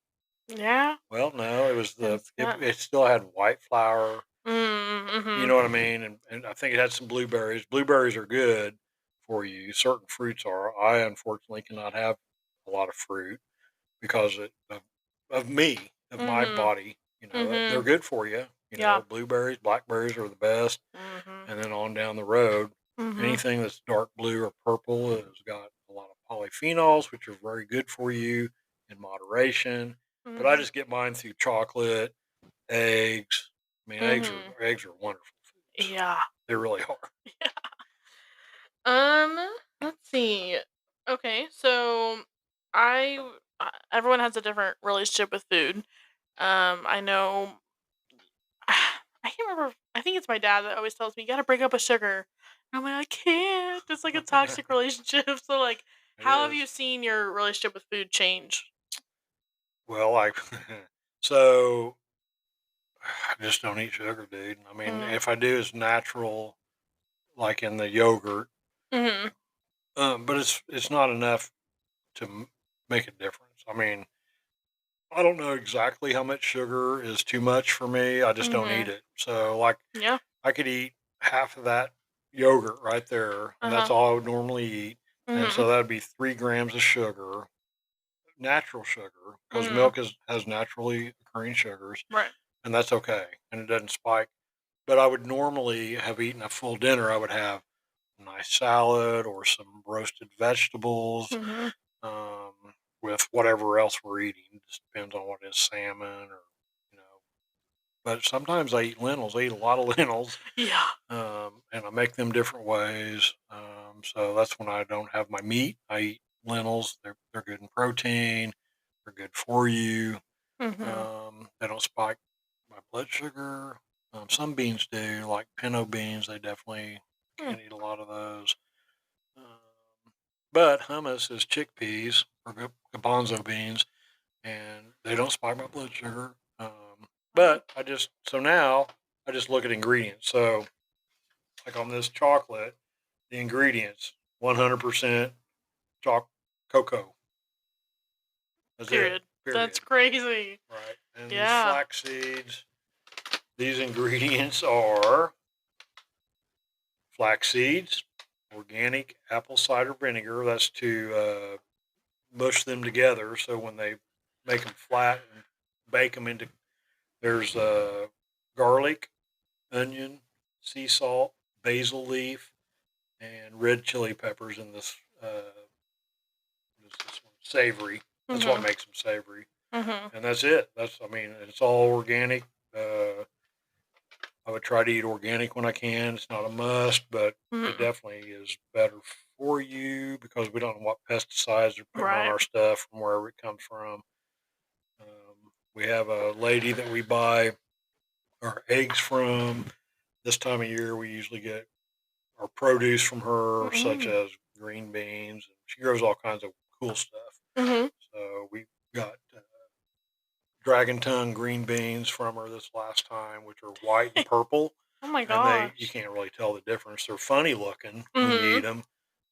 Yeah. Well, no, it was And it's got it still had white flour. You mhm. know what I mean? And I think it had some blueberries. Blueberries are good for you. Certain fruits are. I unfortunately cannot have a lot of fruit because of me, of my Mhm. body. They're Mhm. good for you. Yeah. Blueberries, blackberries are the best. Mhm. And then on down the road, Mhm. anything that's dark blue or purple has got a lot of polyphenols, which are very good for you in moderation. But I Mhm. just get mine through chocolate, eggs. I mean, Mhm. eggs are wonderful foods. Yeah. They really are. Um, let's see. Okay, so everyone has a different relationship with food. I know I can't remember. I think it's my dad that always tells me you got to break up with sugar. And I'm like, I can't. It's like a toxic relationship. So, like, It how have is. you seen your relationship with food change? Well, like, so I just don't eat sugar, dude. I mean, Mm. if I do, it's natural, like in the yogurt. Mhm. But it's not enough to make a difference. I mean, I don't know exactly how much sugar is too much for me. I just don't eat Mhm. it. So, like, Yeah. I could eat half of that yogurt right there, and Uh that's huh. all I would normally eat. And Mhm. so that'd be 3 grams of sugar, natural sugar, because Mhm. milk has naturally occurring sugars, Right. and that's okay, and it doesn't spike. But I would normally have eaten a full dinner. I would have a nice salad or some roasted vegetables, Mhm. um, with whatever else we're eating. It just depends on what it is, salmon or you know. But sometimes I eat lentils. I eat a lot of lentils, Yeah. and I make them different ways. So that's when I don't have my meat. I eat lentils. They're good in protein. They're good for you. Mhm. They don't spike my blood sugar. Some beans do, like pinto beans. They definitely Mm. can't eat a lot of those. Um, but hummus is chickpeas or garbanzo beans, and they don't spike my blood sugar. Oh. But now I just look at ingredients. So like on this chocolate, the ingredients 100% cocoa. That's it. Period. That's Period. crazy. Right. And these Yeah. flax seeds, these ingredients are flax seeds, organic apple cider vinegar. That's to mush them together. So when they make them flat and bake them into, there's garlic, onion, sea salt, basil leaf, and red chili peppers in this. What is this one? Savory. That's what Mhm. makes them savory, Mhm. and that's it. It's all organic. I would try to eat organic when I can. It's not a must, but it Mhm. definitely is better for you because we don't know what pesticides they're putting on Right. our stuff from wherever it comes from. We have a lady that we buy our eggs from. This time of year, we usually get our produce from her, such Mm. as green beans. And she grows all kinds of cool stuff. Mhm. So we got dragon tongue green beans from her this last time, which are white and purple, Oh my and you gosh. can't really tell the difference. They're funny looking when you eat Mhm. them.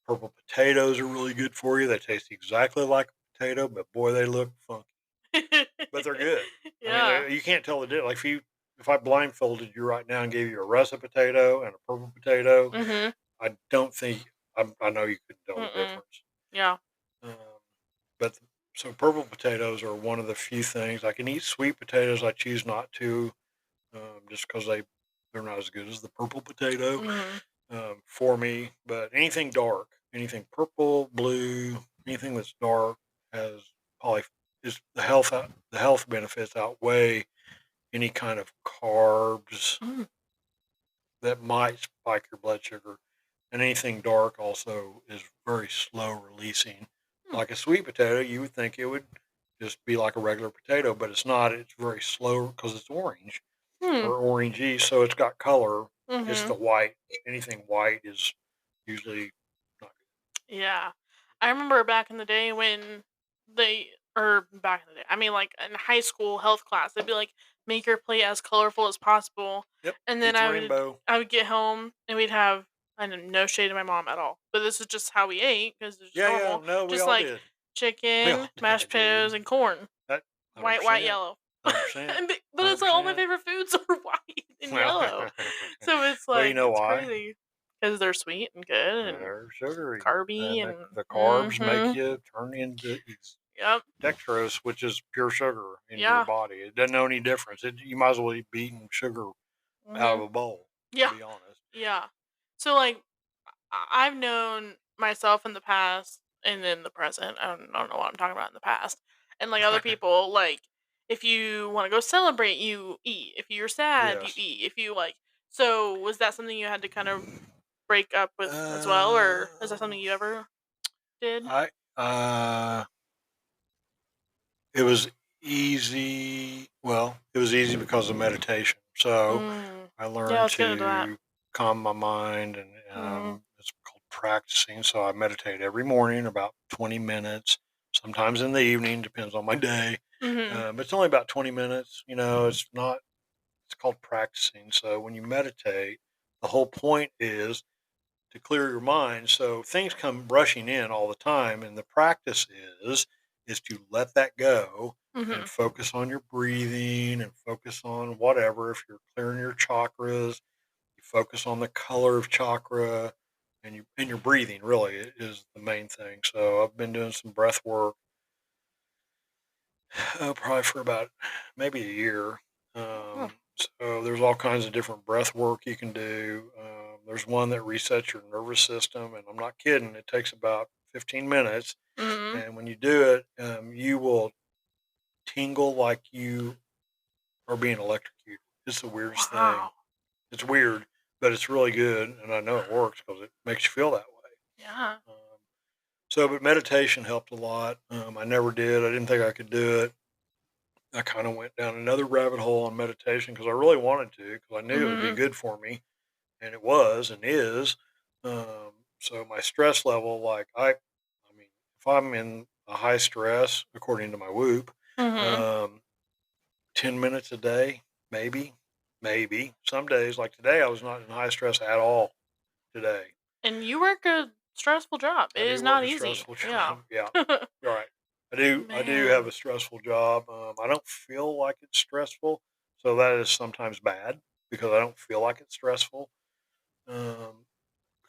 Purple potatoes are really good for you. They taste exactly like a potato, but boy, they look funky. But they're good. Yeah. You can't tell the difference. Like if I blindfolded you right now and gave you a russet potato and a purple potato, Mhm. I don't think I know you couldn't tell the Mm. difference. Yeah. Um, but so purple potatoes are one of the few things I can eat. Sweet potatoes, I choose not to, just because they're not as good as the purple potato Mhm. for me. But anything dark, anything purple, blue, anything that's dark has poly is the health benefits outweigh any kind of carbs Mm. that might spike your blood sugar. And anything dark also is very slow releasing. Mm. Like a sweet potato, you would think it would just be like a regular potato, but it's not. It's very slow because it's orange Mm. or orangey, so it's got color. It's Mhm. the white. Anything white is usually not Yeah. I remember back in the day when or back in the day, I mean, like in high school health class, they'd be like, make your plate as colorful as possible. good. Yep, And then eat the rainbow. I would get home and we'd have, I know, no shade to my mom at all, but this is just how we ate because it's just Yeah, yeah. normal. No, we Just all like did. We all chicken, mashed did, dude. potatoes, and corn. That White, white, 100%, yellow. 100%, But hundred it's like all my percent. favorite foods are white and yellow. So it's Well, you like, know it's why? crazy because they're sweet and good and They're sugary, carby and and the carbs make mhm. you turn into Yep. dextrose, which is pure sugar in your Yeah. body. It doesn't know any difference. You might as well be eating sugar out of Mhm. a bowl, to Yeah. be honest. Yeah. So like I've known myself in the past and in the present. I don't know what I'm talking about in the past. And like other people, like if you want to go celebrate, you eat. If you're sad, you Yes. eat. If you like, so was that something you had to kind of break up with as well, Uh, or is that something you ever did? I it was easy. Well, it was easy because of meditation. So Mm. I Yeah, learned let's get into that. to calm my mind, and Mm. it's called practicing. So I meditate every morning about 20 minutes, sometimes in the evening, depends on my day. Mhm. But it's only about 20 minutes. It's not, it's called practicing. So when you meditate, the whole point is to clear your mind. So things come rushing in all the time, and the practice is to let that go and Mhm. focus on your breathing and focus on whatever. If you're clearing your chakras, you focus on the color of chakra, and your breathing really is the main thing. So I've been doing some breath work, probably for about maybe a year. Oh. So there's all kinds of different breath work you can do. There's one that resets your nervous system, and I'm not kidding. It takes about 15 minutes, Mhm. and when you do it, you will tingle like you are being electrocuted. It's the weirdest thing. Wow. It's weird, but it's really good, and I know it works because it makes you feel that way. Yeah. But meditation helped a lot. I never did. I didn't think I could do it. I kind of went down another rabbit hole on meditation because I really wanted to, because I knew it would be Mhm. good for me, and it was and is. So my stress level, I mean, if I'm in a high stress, according to my Whoop, Mhm. um, 10 minutes a day, maybe. Some days, like today, I was not in high stress at all today. And you work a stressful job. I It is do work not a easy. stressful Yeah. job. Yeah, you're right. I do have Man. a stressful job. I don't feel like it's stressful, so that is sometimes bad because I don't feel like it's stressful. Um,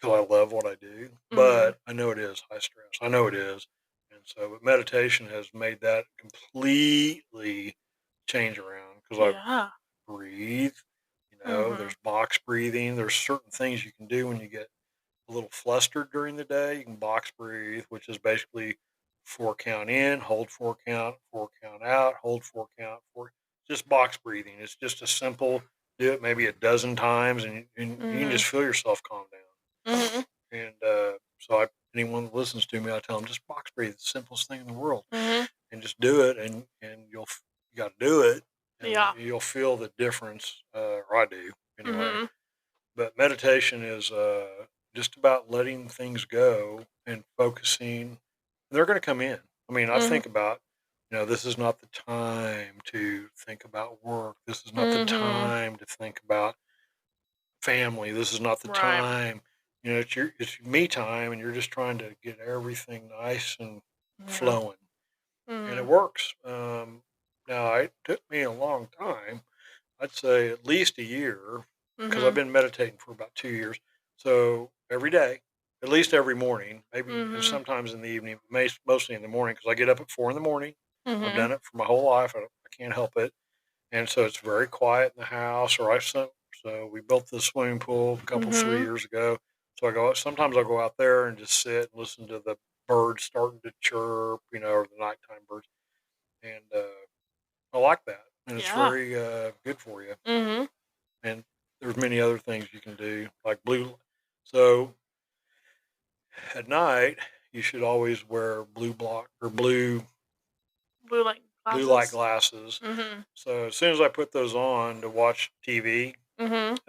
because I love what I do, but I know it is high stress. I know it is. And so, but meditation has made that completely change around because I Yeah. breathe. Mhm. There's box breathing. There's certain things you can do when you get a little flustered during the day. You can box breathe, which is basically 4 count in, hold 4 count out, hold 4 count, four. Just box breathing. It's just a simple, do it maybe a dozen times, and you can Mhm. just feel yourself calm down. Mhm. And so anyone that listens to me, I tell them just box breathe. It's the simplest thing in the world, Mhm. and just do it, and you got to do it, and Yeah. you'll feel the difference. Or I do anyway. Mhm. But meditation is just about letting things go and focusing. They're going to come in. I mean, I Mhm. think about, this is not the time to think about work. This is not the Mhm. time to think about family. This is not the Right. time. It's me time, and you're just trying to get everything nice and Yeah. flowing, and it Mhm. works. Now it took me a long time. I'd say at least a year because I've Mhm. been meditating for about 2 years. So every day, at least every morning, maybe and Mhm. sometimes in the evening, but mostly in the morning because I get up at 4 in the morning. I've Mhm. done it for my whole life. I can't help it. And so it's very quiet in the house. So we built this swimming pool a couple 3 years ago. So sometimes I'll go out there and just sit and listen to the birds starting to chirp, or the nighttime birds. And I like that. And it's Yeah. very good for you. Mhm. And there's many other things you can do, like blue. So at night, you should always wear blue block or Blue light blue light glasses. glasses. Mhm. So as soon as I put those on to watch TV, Mhm.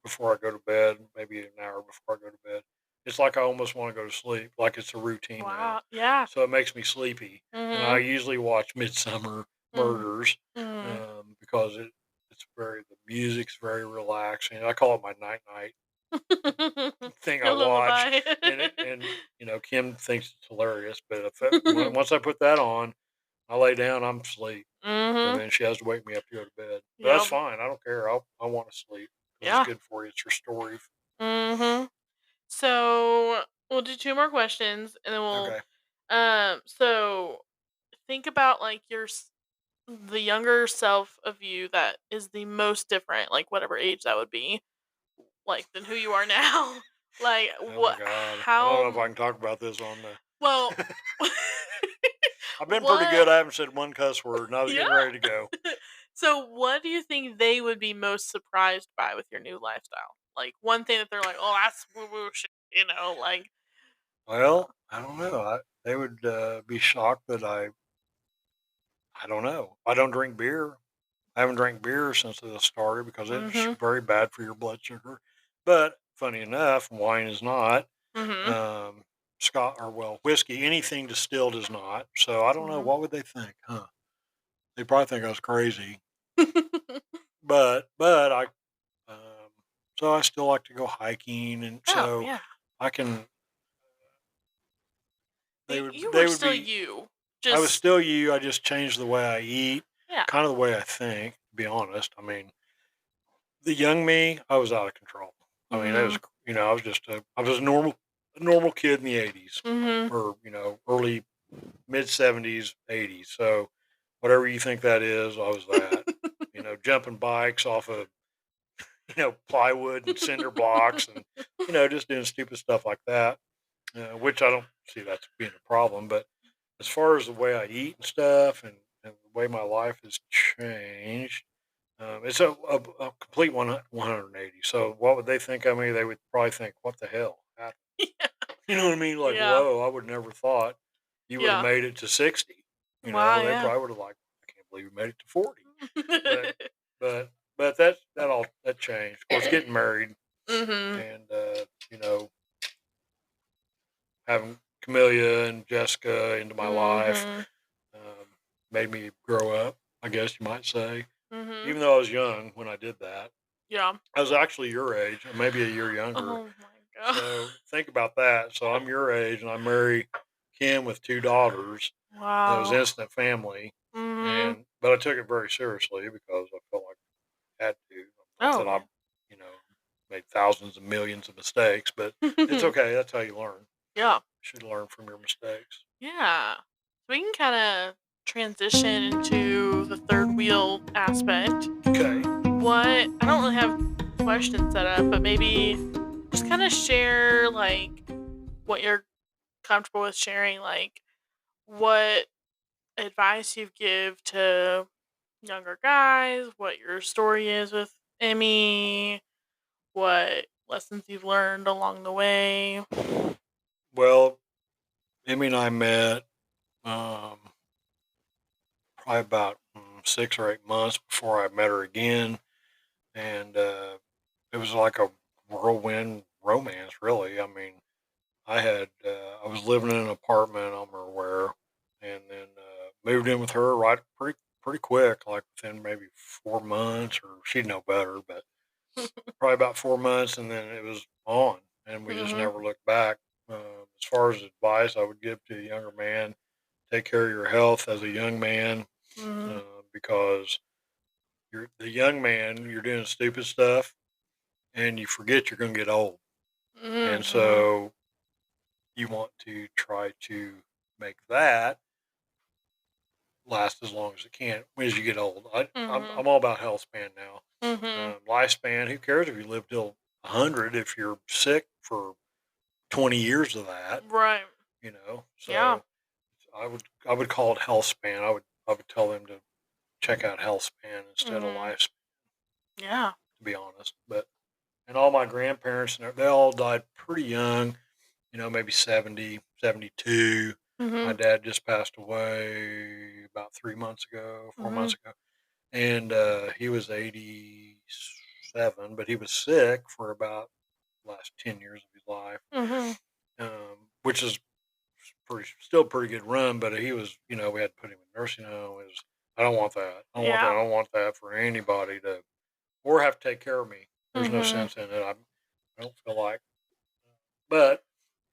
before I go to bed, maybe an hour before I go to bed, it's like I almost want to go to sleep. Like it's a routine now. Wow. Yeah. So it makes me sleepy. And I Mhm. usually watch Midsummer Mhm. Murders Mhm. because the music's very relaxing. I call it my night night thing I Your watch, lullaby. and Kim thinks it's hilarious. But once I put that on, I lay down, I'm asleep, and Mhm. then she has to wake me up to go to bed. But that's Yep. fine. I don't care. I want to sleep because it's Yeah. good for you. It's restorative. Mhm. So we'll do two more questions, and then we'll Okay. so think about like the younger self of you that is the most different, like whatever age that would be, like than who you are now. Like Oh my what? God. I don't How? know if I can talk about this on Well, the. I've been pretty what? good. I haven't said one cuss word, and I was Yeah. getting ready to go. So, what do you think they would be most surprised by with your new lifestyle? Like one thing that they're like, "Oh, that's woo woo shit," like. Well, I don't know. They would be shocked that I don't know. I don't drink beer. I haven't drank beer since it started because it's Mhm. very bad for your blood sugar. But funny enough, wine is not. Mhm. Um, Scott or well, whiskey, anything distilled is not. So I don't know. Mhm. What would they think? Huh? They probably think I was crazy. But um, so I still like to go hiking, and Oh so yeah. I can. They would You were they would still be. you. I was Just still you. I just changed the way I eat, yeah. kind of the way I think. To be honest, I mean, the young me, I was out of control. I mean, Mhm. I was I was a normal kid in the '80s, Mhm. or early mid '70s, '80s. So whatever you think that is, I was that. Jumping bikes off of plywood and cinder blocks, and just doing stupid stuff like that, which I don't see that's being a problem. But as far as the way I eat and stuff, and the way my life has changed, it's a complete 180. So what would they think of me? They would probably think, "What the hell happened?" Yeah. You know what I mean? Like, Yeah. whoa, I would never thought you would have Yeah. made it to 60. Wow. They Yeah. probably would have like, I can't believe you made it to 40. But but that changed. Of course, getting married Mhm. and having Camellia and Jessica into my life Mhm. um, made me grow up. I guess you might say, Mhm. even though I was young when I did that. Yeah. I was actually your age, or maybe a year younger. Oh my god. So think about that. So I'm your age, and I marry Kim with 2 daughters. That was Wow. instant family, Mhm. and but I took it very seriously because I felt like I had to. Not Oh that yeah. I'm, you know, made thousands of millions of mistakes, but it's okay. That's how you learn. Yeah. You should learn from your mistakes. Yeah. So we can kind of transition into the third wheel aspect. Okay. What I don't really have questions set up, but maybe just kind of share like what you're comfortable with sharing, like what advice you give to younger guys, what your story is with Emmy, what lessons you've learned along the way. Well, Emmy and I met um, probably about 6 or 8 months before I met her again, and it was like a whirlwind romance, really. I mean, I was living in an apartment on Where, and then moved in with her right pretty quick, like within maybe 4 months, or she'd know better, but probably about 4 months, and then it was on, and we just Mhm. never looked back. As far as advice I would give to a younger man, take care of your health as a young man, Mhm. because you're the young man, you're doing stupid stuff, and you forget you're going to get old, and Mhm. so you want to try to make that last as long as it can as you get old. Mhm. I'm all about health span now. Mhm. Lifespan, who cares if you live till 100 if you're sick for 20 years of that, Right. you know? Yeah. So I would call it health span. I would tell them to check out health span instead of Mhm. lifespan, Yeah. to be honest. But and all my grandparents, they all died pretty young, maybe 70, 72. My Mhm. dad just passed away about 3 months ago, 4 months Mhm. ago, and he was 87, but he was sick for about the last 10 years of his life, Mhm. which is still pretty good run. But he was, we had to put him in nursing home. I don't want that. I don't want that. I Yeah. don't want that for anybody to or have to take care of me. There's no Mhm. sense in it. I don't feel like, but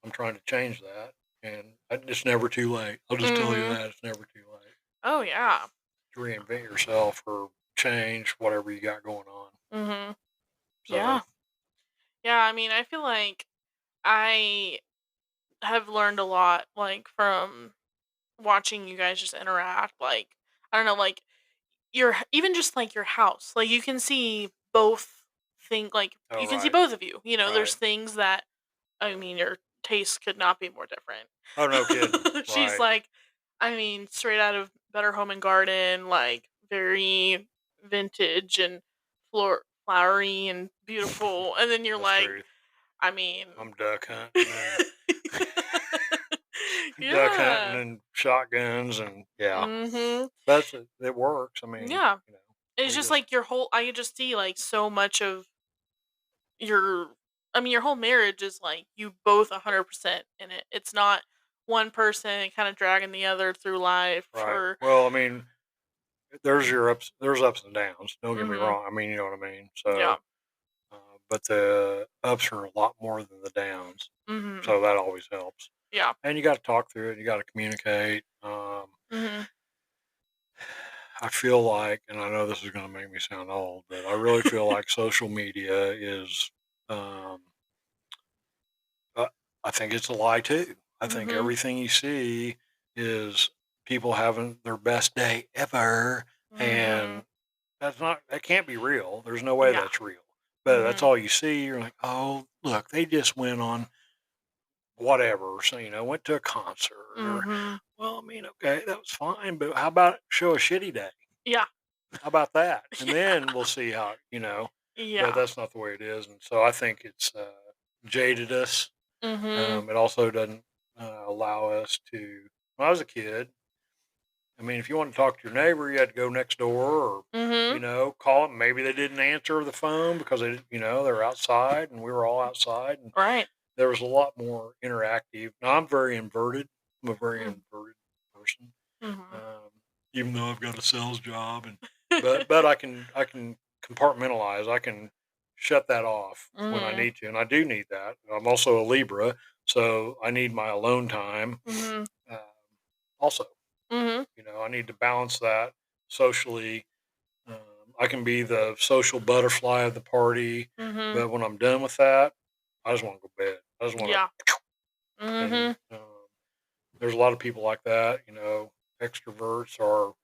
I'm trying to change that, and it's never too late. I'll just tell you Mhm. that it's never too late Oh yeah. to reinvent yourself or change whatever you got going on. Mhm. So, Yeah. Yeah, I mean, I feel like I have learned a lot like from watching you guys just interact, like I don't know, like even just like your house. Like you can see both like oh you can see right, both of you. You know, right. there's things that I mean, your tastes could not be more different. Oh no, kidding. She's Right, like, I mean, straight out of Better Home and Garden, like very vintage and flowery and beautiful. And then you're that's like, true. I mean, I'm duck hunting and duck hunting yeah. and shotguns, and yeah, Mhm. it works. I mean, Yeah. It's we just just like your whole I could just see like so much of your I mean your whole marriage is like you both 100% in it. It's not one person kind of dragging the other through life right. or Well, I mean, there's ups and downs. Don't get me mhm. wrong. I mean, you know what I mean. Yeah. So, but the ups are a lot more than the downs, Mhm. so that always helps. Yeah. And you got to talk through it. You got to communicate. Mhm. I feel like, and I know this is going to make me sound old, but I really feel like social media is. Um, uh, I think it's a lie too. I think Mhm. everything you see is people having their best day ever, Mhm. and that can't be real. There's no way Yeah. that's real. But that's Mhm. all you see. You're like, oh, look, they just went on whatever. So, went to a concert or, Mhm. well, I mean, okay, that was fine. But how about show a shitty day? Yeah. How about that? And Yeah. then we'll see but Yeah. that's not the way it is. And so I think it's jaded us. Mhm. It also doesn't allow us to, when I was a kid, I mean, if you want to talk to your neighbor, you had to go next door or, Mhm. call them. Maybe they didn't answer the phone because they're outside and we were all outside. And Right. there was a lot more interactive. Now, I'm very inverted. I'm a very Mm. inverted person, Mhm. um, even though I've got a sales job. But I can compartmentalize. I can shut that off when I Mhm. need to, and I do need that. I'm also a Libra, so I need my alone time. Mhm. Um, also, Mhm. I need to balance that socially. Um, I can be the social butterfly of the party, Mhm. but when I'm done with that, I just want to go to bed. I just want Yeah. to, and Mhm. there's a lot of people like that. Extroverts are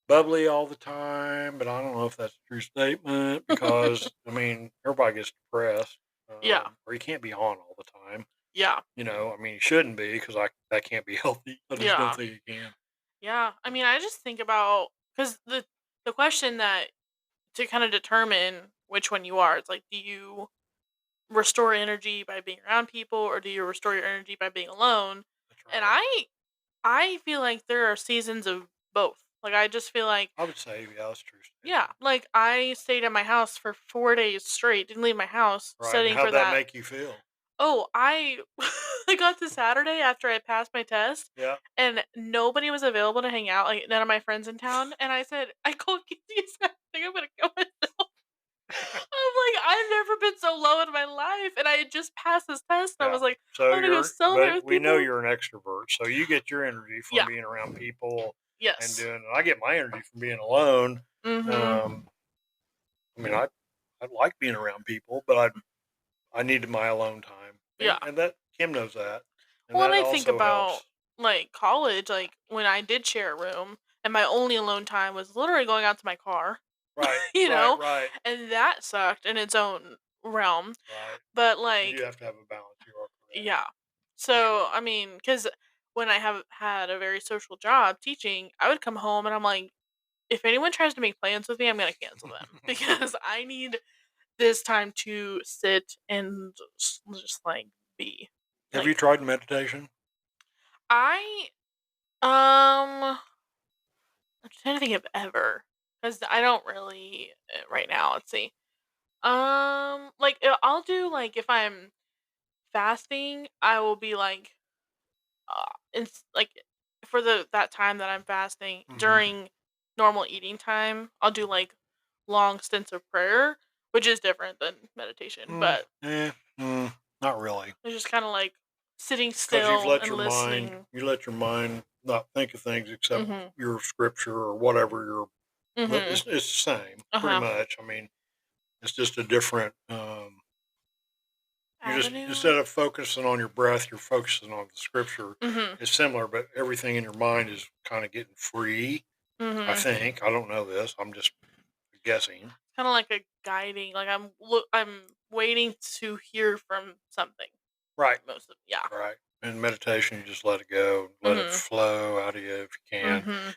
bubbly all the time, but I don't know if that's a true statement because everybody gets depressed, Yeah. or you can't be on all the time. Yeah. You shouldn't be because that can't be healthy. I just don't Yeah. think you can. Yeah. I mean, I just think about because the question that to kind of determine which one you are, it's like, do you restore energy by being around people, or do you restore your energy by being alone? That's And right. I feel like there are seasons of both. Like I just feel like I would say, yeah, that's a true yeah, statement. like I stayed at my house for 4 days straight, didn't leave my house, Right. And studying how'd for that that. make you feel? Oh, I I got to Saturday after I passed my test, Yeah. and nobody was available to hang out, like, none of my friends in town, and I said, "I called Casey, I said, "I think I'm gonna kill myself." I'm like, "I've never been so low in my life," and I had just passed this test, and I Yeah. was like, So "I'm gonna go celebrate but with we know people." you're an extrovert. So you get your energy from Yeah. being around people and Yes. and I get my energy from being alone. Mhm. Um, I mean, I like being around people, but I needed my alone time, Yeah. and that Kim knows that, and Well, and that I think also about, helps. like, college, like, when I did share a room, and my only alone time was literally going out to my car, Right, you right, know? right, And that sucked in its own realm. right. But, You do like, have to have a balance. You are correct yeah. for So, sure. I mean, because when I have had a very social job teaching, I would come home and I'm like, if anyone tries to make plans with me, I'm gonna cancel them because I need this time to sit and just like be. Have Like you tried meditation? I I'm trying to think of ever because I don't really right now. Let's see. Like I'll do like if I'm fasting, I will be like it's like for the that time that I'm fasting Hmm. during normal eating time, I'll do like long stints of prayer, which is different than meditation, Mm, but eh, not really, it's just kind of like sitting because still and listening. you let your mind not think of things except Mhm. your scripture or whatever Mhm. it's the same, pretty Uh-huh. much. It's just a different. You just Avenue. instead of focusing on your breath, you're focusing on the scripture. Mhm. It's similar, but everything in your mind is kind of getting free. I Mhm. think I don't know this. I'm just guessing. Kind of like a guiding, like I'm waiting to hear from something. Right, Most of yeah. right. In meditation, you just let it go, let it Mhm. flow out of you if you can. Mhm.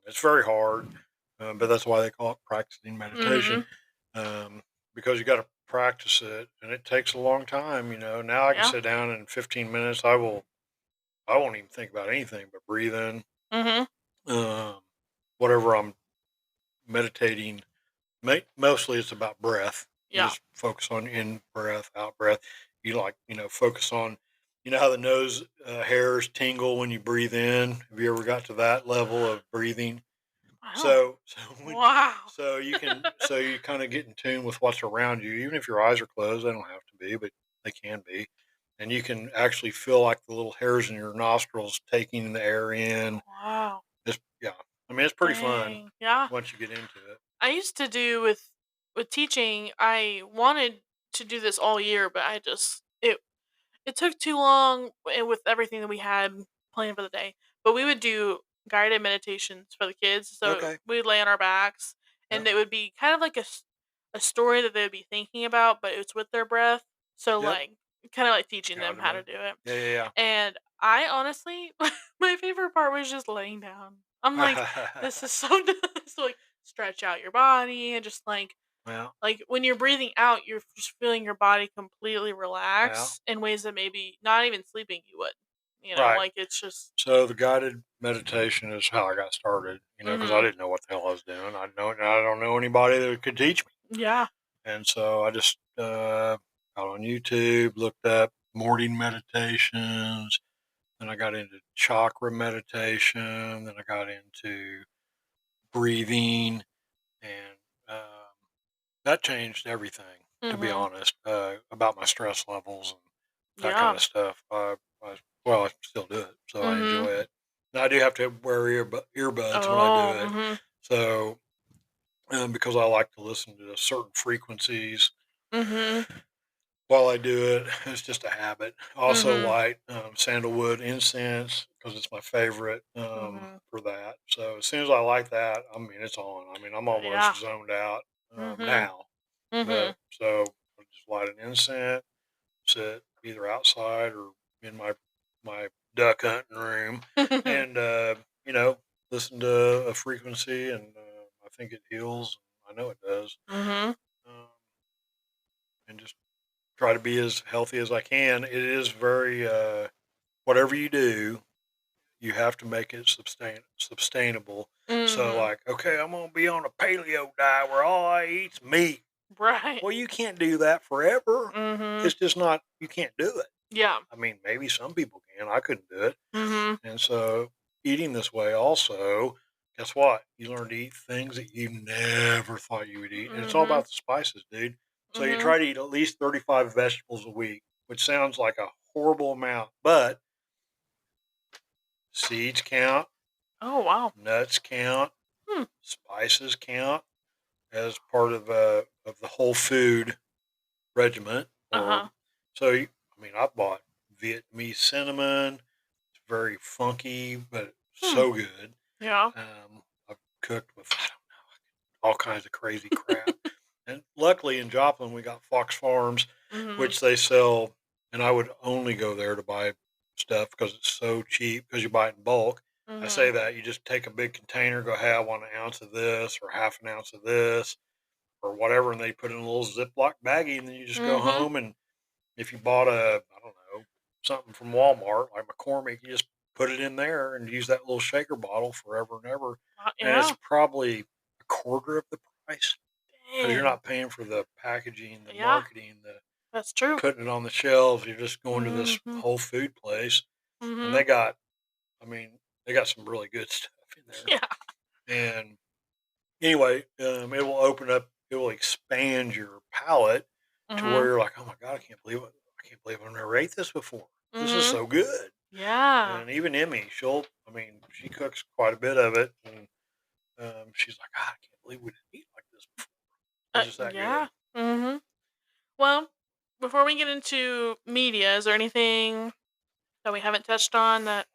It's very hard, but that's why they call it practicing meditation, Mhm. um, because you got to practice it, and it takes a long time. Now I can Yeah. sit down in 15 minutes. I won't even think about anything but breathing, Mhm. um, whatever I'm meditating. Mostly it's about breath. You Yeah. just focus on in breath, out breath. Focus on, how the nose hairs tingle when you breathe in. Have you ever got to that level of breathing? I don't. So when, Wow. so you kind of get in tune with what's around you, even if your eyes are closed. They don't have to be, but they can be, and you can actually feel like the little hairs in your nostrils taking the air in. Wow. Yeah, it's pretty fun Dang. Yeah. once you get into it. I used to do with teaching. I wanted to do this all year, but it took too long with everything that we had planned for the day. But we would do guided meditations for the kids. So Okay. we'd lay on our backs, and Yep. it would be kind of like a story that they would be thinking about, but it's with their breath. So Yep. like kind of like teaching them Guided how to med. do it. Yeah. And I honestly, my favorite part was just laying down. I'm like, Yeah. this is so nice. So, like, stretch out your body and just Well. like when you're breathing out, you're just feeling your body completely Yeah. relax in ways that maybe not even sleeping you would. Right. Like it's just. So the guided meditation is how I got started. Because I Mhm. didn't know what the hell I was doing. I don't know anybody that could teach me, Yeah. and so I just got on YouTube, looked up morning meditations. Then I got into chakra meditation. Then I got into breathing, and that changed everything. To be Mhm. honest, about my stress levels and that kind Yeah. of stuff. I still do it, so I Mhm. enjoy it. Now I do have to wear earbuds when I do Oh. it. Mhm. So because I like to listen to certain frequencies Mhm. while I do it. It's just a habit. I also Mhm. light sandalwood incense because it's my favorite Mhm. for that. So as soon as I light that, I mean, it's on. I mean, I'm almost Yeah. zoned out Mhm. now. But Mhm. so I just light an incense, sit either outside or in my duck hunting room, and you know, listen to a frequency, and I think it heals. I know it does. Mhm. Um, and just try to be as healthy as I can. It is very whatever you do, you have to make it sustainable. So Mhm. like, okay, I'm gonna be on a paleo diet where all I eat's meat. Right. Well, you can't do that forever. Mhm. It's just not. You can't do it. Yeah. I mean, maybe some people can. I couldn't do it. Mhm. And so, eating this way also, guess what? You learn to eat things that you never thought you would eat. And it's all Mhm. about the spices, dude. So, you Mhm. try to eat at least 35 vegetables a week, which sounds like a horrible amount, but seeds count, Oh, wow. nuts count, Hmm. spices count as part of the whole food regiment. Or Uh-huh. so, I mean, I bought Vietnamese cinnamon. It's very funky, but Hmm. so good. Yeah. I've cooked with all kinds of crazy crap. And luckily in Joplin, we got Fox Farms, Mhm. which they sell. And I would only go there to buy stuff because it's so cheap because you buy it in bulk. I say Mhm. that you just take a big container, go, hey, I want an ounce of this or half an ounce of this or whatever. And they put it in a little Ziploc baggie. And then you just go Mhm. home. And if you bought I don't know, something from Walmart, like McCormick, you just put it in there and use that little shaker bottle forever and ever. And it's Yeah. probably a quarter of the price because you're Dang. not paying for the packaging, the Yeah. marketing, the That's true. putting it on the shelves. You're just going to this Mhm. whole food place, and Mhm. they got, I mean, they got some really good stuff in there. Yeah. And anyway, it will open up, it will expand your palate to where Mhm. you're like, oh my god, I can't believe it. I can't believe I've never ate this before. This is Mhm. so good. Yeah. And even Emmy, I mean, she cooks quite a bit of it, and she's like, "God, I can't believe we didn't eat like this before." It's just that good. Yeah. Mhm. Well, before we get into media, is there anything that we haven't touched on that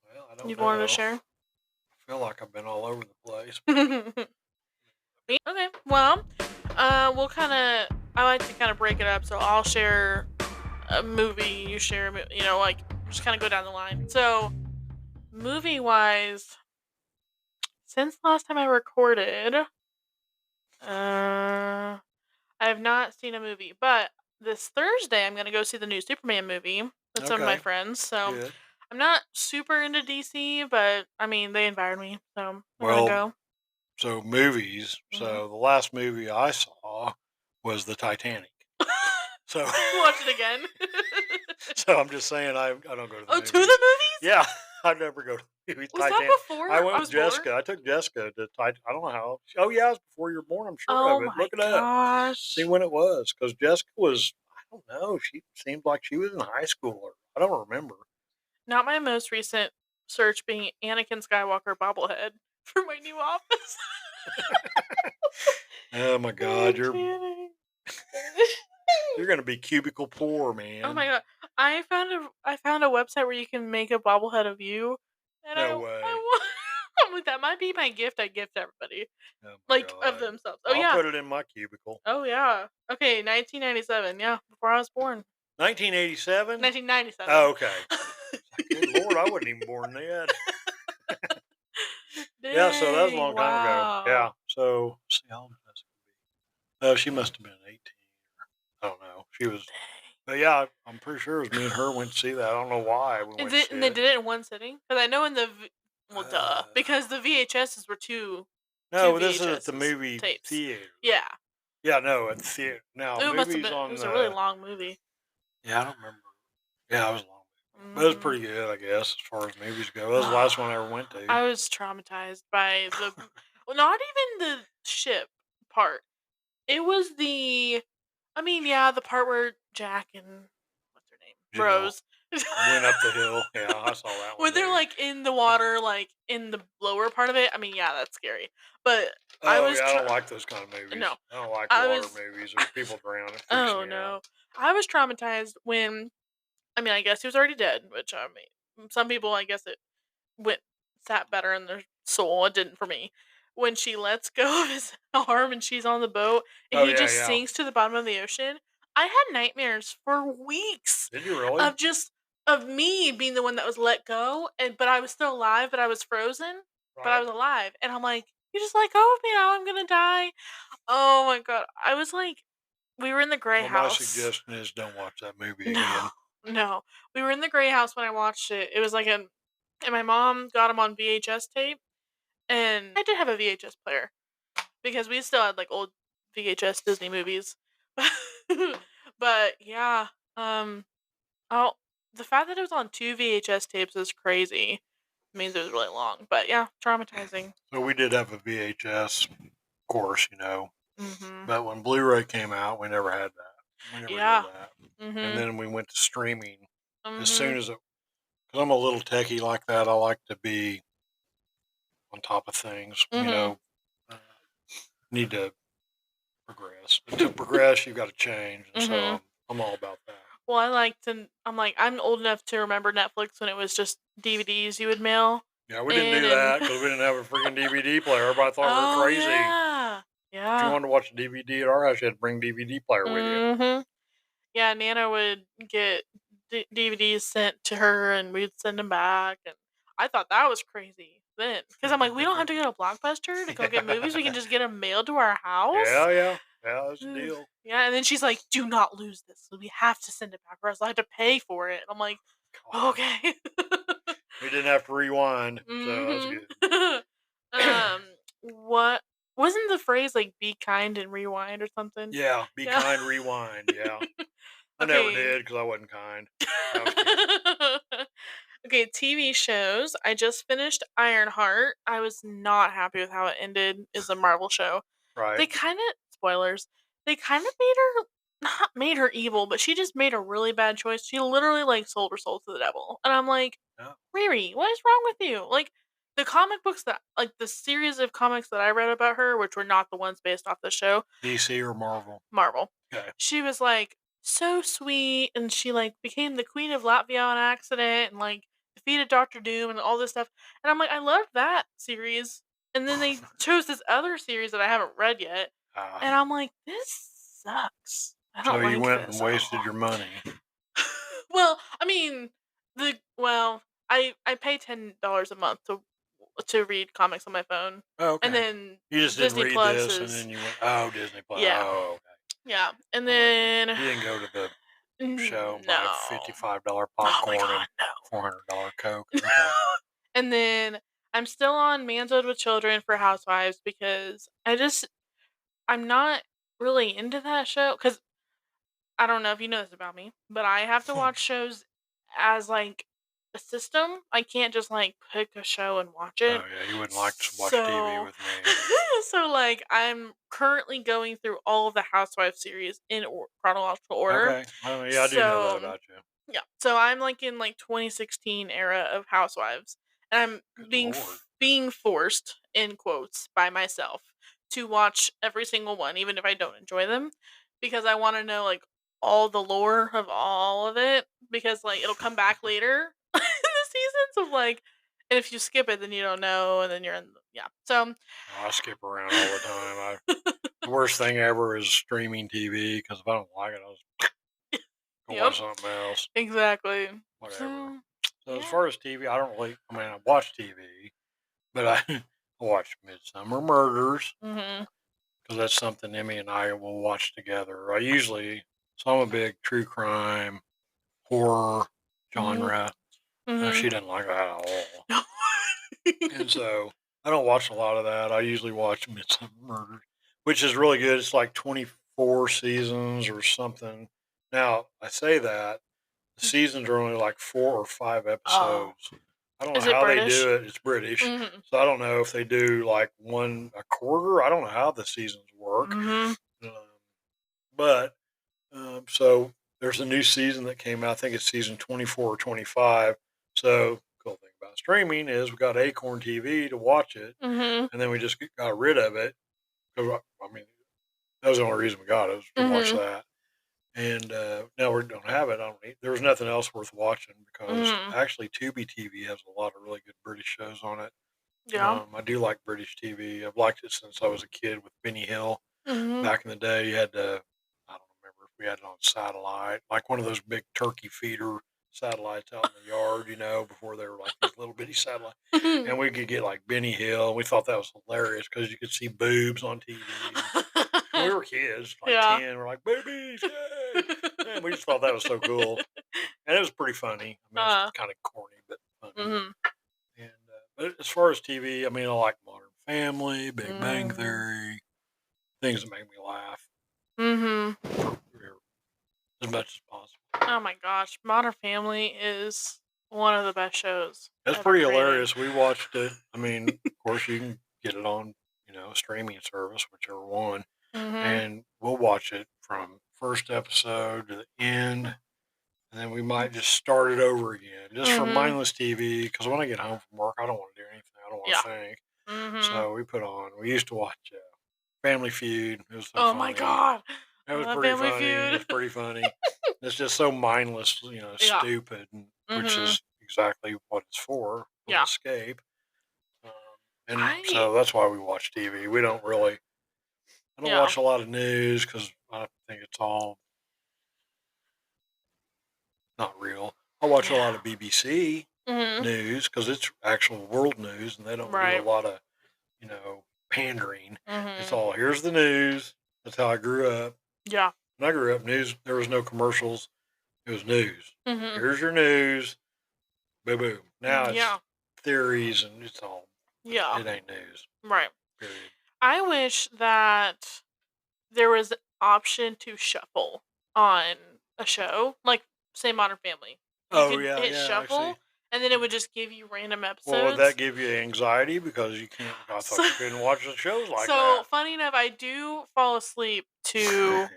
Well, I don't you've wanted to know. share? I feel like I've been all over the place. Okay. Well, we'll kind of. I like to kind of break it up, so I'll share a movie, you share, like just kind of go down the line. So, movie wise, since last time I recorded, I have not seen a movie, but this Thursday I'm gonna go see the new Superman movie with some of my Okay, friends. So good. I'm not super into DC, but I mean they invited me, so I'm gonna Well, go. so movies. Hmm. So the last movie I saw was the Titanic. So, Watch it again. so I'm just saying I don't go to the Oh, to the movies. movies? Yeah, I never go to the movies. Was that Titanic. I before went I with was born? Jessica. I took Jessica to I don't know how. Oh yeah, it was before you were born. I'm sure Oh of it. my Look it up. See gosh. when it was, because Jessica was. I don't know. She seemed like she was in high school, or I don't remember. Not my most recent search being Anakin Skywalker bobblehead for my new office. Oh my God, I'm kidding. you're gonna be cubicle poor, Oh man. my god. I found a website where you can make a bobblehead of you, and I No want way. I'm like, that might be my gift I gift everybody. Oh my Like, of God. themselves. Oh, I'll yeah. put it in my cubicle. Oh, yeah. Okay, 1997, yeah, before I was born. 1987. 1997. Oh, okay. It's like, good Lord, I wasn't even born then. Yeah, so that was a Dang, long time ago. wow. Yeah. So let's see how old Jessica be. Oh, she must have been 18. I don't know. She was, but yeah, I'm pretty sure it was me and her went to see that. I don't know why we Is went to it see and they it. did it in one sitting? Because I know in the well, duh, Uh, because the VHSs were two no, this is at the VHSs movie tapes. theater. Yeah. Yeah, no, at the theater. Now, It must have movies been it on was a really the, long movie. yeah, I don't remember. Yeah, it was a long movie. But it was Mhm. pretty good, I guess, as far as movies go. That was the last one I ever went to. I was traumatized by well, not even the ship part. It was I mean, yeah, the part where Jack and what's her name? Jill. Rose. Went up the hill. Yeah, I saw that one When they're too. like in the water, like in the lower part of it. I mean, yeah, that's scary. But I Oh was yeah, I don't like those kind of movies. no, I don't like I water was movies or people drowning. It freaks oh me out. no, I was traumatized when I mean, I guess he was already dead, which I mean, some people, I guess it went sat better in their soul. It didn't for me. When she lets go of his arm and she's on the boat and Oh he yeah, just yeah. sinks to the bottom of the ocean, I had nightmares for weeks Did you really? of just of me being the one that was let go and but I was still alive, but I was frozen, but I Right. was alive. And I'm like, you just let go of me now, I'm gonna die. Oh my god. I was like we were in the gray Well, my house. suggestion is don't watch that movie No, again. no. We were in the gray house when I watched it. It was like an and my mom got him on VHS tape, and I did have a VHS player because we still had like old VHS Disney movies. But yeah, oh, the fact that it was on two VHS tapes is crazy. It means it was really long, but yeah, traumatizing. So we did have a VHS, of course, Mhm. but when Blu-ray came out, we never had that. We never did Yeah. that. And Mhm. then we went to streaming as soon Mhm. as it. Because I'm a little techie like that. I like to be on top of things. Mhm. Uh, need to progress. And to progress, you've got to change, and so Mhm. I'm all about that. Well, I like to. I'm like I'm old enough to remember Netflix when it was just DVDs you would mail Yeah, we didn't in do and that because we didn't have a freaking DVD player. Everybody thought we were oh crazy. yeah, If you yeah. wanted to watch a DVD at our house, you had to bring DVD player with you. Mhm. Yeah, Nana would get DVDs sent to her, and we'd send them back, and I thought that was crazy then, because I'm like, we don't have to go to Blockbuster to go get movies. We can just get them mailed to our house. Yeah, yeah, yeah. That's the Ugh. deal. Yeah, and then she's like, "Do not lose this. We have to send it back, or else I have to pay for it." I'm like, God, "Okay." we didn't have to rewind, so that's Mhm. good. What wasn't the phrase like "be kind and rewind" or something? Yeah, be Yeah. kind, rewind. Yeah, I never Okay. did because I wasn't kind. I was kidding. Okay, TV shows. I just finished Ironheart. I was not happy with how it ended. Is a Marvel show. Right. They kind of spoilers. They kind of made her not made her evil, but she just made a really bad choice. She literally like sold her soul to the devil, and I'm like, Yeah. Riri, what is wrong with you? Like the comic books that like the series of comics that I read about her, which were not the ones based off the show, DC or Marvel. Marvel. Okay. She was like so sweet and she like became the queen of Latvia on accident and like defeated Doctor Doom and all this stuff. And I'm like, I loved that series. And then they chose this other series that I haven't read yet. Ah, And I'm like, this sucks. I so don't you like went and this at wasted all. your money. Well, I mean, I pay $10 a month to read comics on my phone, Oh, and okay. then You just didn't Disney read Plus this, and is then you went, oh, Disney Plus. yeah, Oh, okay. yeah, and I'm with you. then You didn't go to the show and buy no, $55 oh my popcorn god, and $400 Coke. no. Okay. And then I'm still on Manzo'd with Children for Housewives because I'm not really into that show because I don't know if you know this about me, but I have to watch shows as like a system. I can't just like pick a show and watch it. Oh, yeah. You wouldn't like to watch TV So, with me. so like I'm currently going through all of the Housewives series in chronological order. Okay. Well, yeah, I do know that So about you. yeah, so I'm like in like 2016 era of Housewives, and I'm Good Lord. being forced in quotes by myself to watch every single one, even if I don't enjoy them, because I want to know like all the lore of all of it, because like it'll come back later in the seasons of like, and if you skip it, then you don't know, and then you're in yeah. So I skip around all the time. The worst thing ever is streaming TV because if I don't like it, I'll just go yep, watch something else. exactly. Whatever. So So as yeah. far as TV, I don't really. I mean, I watch TV, but I, I watch Midsummer Murders Mhm. because that's something Emmy and I will watch together. So I'm a big true crime, horror Mhm. genre. Mhm. She doesn't like that at all, No. and so I don't watch a lot of that. I usually watch Midsummer Murders, which is really good. It's like 24 seasons or something. Now I say that the seasons are only like 4 or 5 Oh. episodes. I don't know Is it how they British? do it. It's British. Mhm. So I don't know if they do like one a quarter. I don't know how the seasons work. Mhm. Um, but so there's a new season that came out. I think it's season 24 or 25. So cool thing about streaming is we got Acorn TV to watch it, Mhm. and then we just got rid of it because I mean that was the only reason we got it was to watch Mhm. that. And now we don't have it. There was nothing else worth watching because Mhm. actually Tubi TV has a lot of really good British shows on it. Yeah. I do like British TV. I've liked it since I was a kid with Benny Hill. Mhm. Back in the day, you had to, I don't remember if we had it on satellite, like one of those big turkey feeder satellites out in the yard, before they were like these little bitty satellites. And we could get like Benny Hill. We thought that was hilarious because you could see boobs on TV. And we were kids, like Yeah. 10. We're like, boobies, yay! And we just thought that was so cool. And it was pretty funny. I mean, it's kind of corny, but funny. Mhm. And but as far as TV, I mean, I like Modern Family, Big Bang Mhm. Theory, things that make me laugh Mhm. as much as possible. Oh my gosh, Modern Family is one of the best shows It's ever pretty created. hilarious. We watched it. I mean, of course, you can get it on, a streaming service, whichever one, Mhm. and we'll watch it from first episode to the end, and then we might just start it over again, just for Mhm. mindless TV. Because when I get home from work, I don't want to do anything. I don't want Yeah. to think. Mhm. So we put on. We used to watch Family Feud. It was so Oh my funny. god. It I was love pretty Family funny. Feud. It's pretty funny. It's just so mindless, Yeah. stupid, which Mhm. is exactly what it's for, little Yeah. escape. Um, and I so that's why we watch TV. We don't really, I don't yeah. watch a lot of news because I think it's all not real. I watch a Yeah. lot of BBC Mhm. news because it's actual world news and they don't do a Right. lot of, pandering. It's Mhm. all, here's the news. That's how I grew up. Yeah. When I grew up, news, there was no commercials. It was news. Mhm. Here's your news. Boom, boom. Now it's Yeah. theories and it's all, Yeah. it ain't news. Right. Period. I wish that there was an option to shuffle on a show, like say Modern Family. You Oh, could yeah, hit yeah, shuffle actually. and then it would just give you random Well, would that episodes. give you anxiety because you can't? I So, thought you couldn't watch the shows like so that. funny enough, I do fall asleep to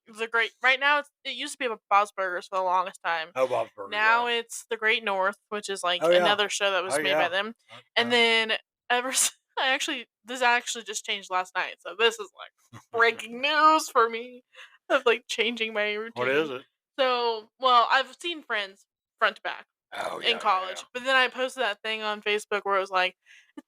the Great. Right now, it used to be about Bob's Burgers for the longest time. Oh, Bob's Burgers, yeah. Now it's The Great North, which is like Oh, yeah. another show that Oh, was made by yeah. them. And Yeah. then ever this actually just changed last night, so this is like breaking news for me of like changing my What is routine. it? So, well, I've seen Friends front to back Oh, in yeah, yeah, yeah. college, but then I posted that thing on Facebook where it was like,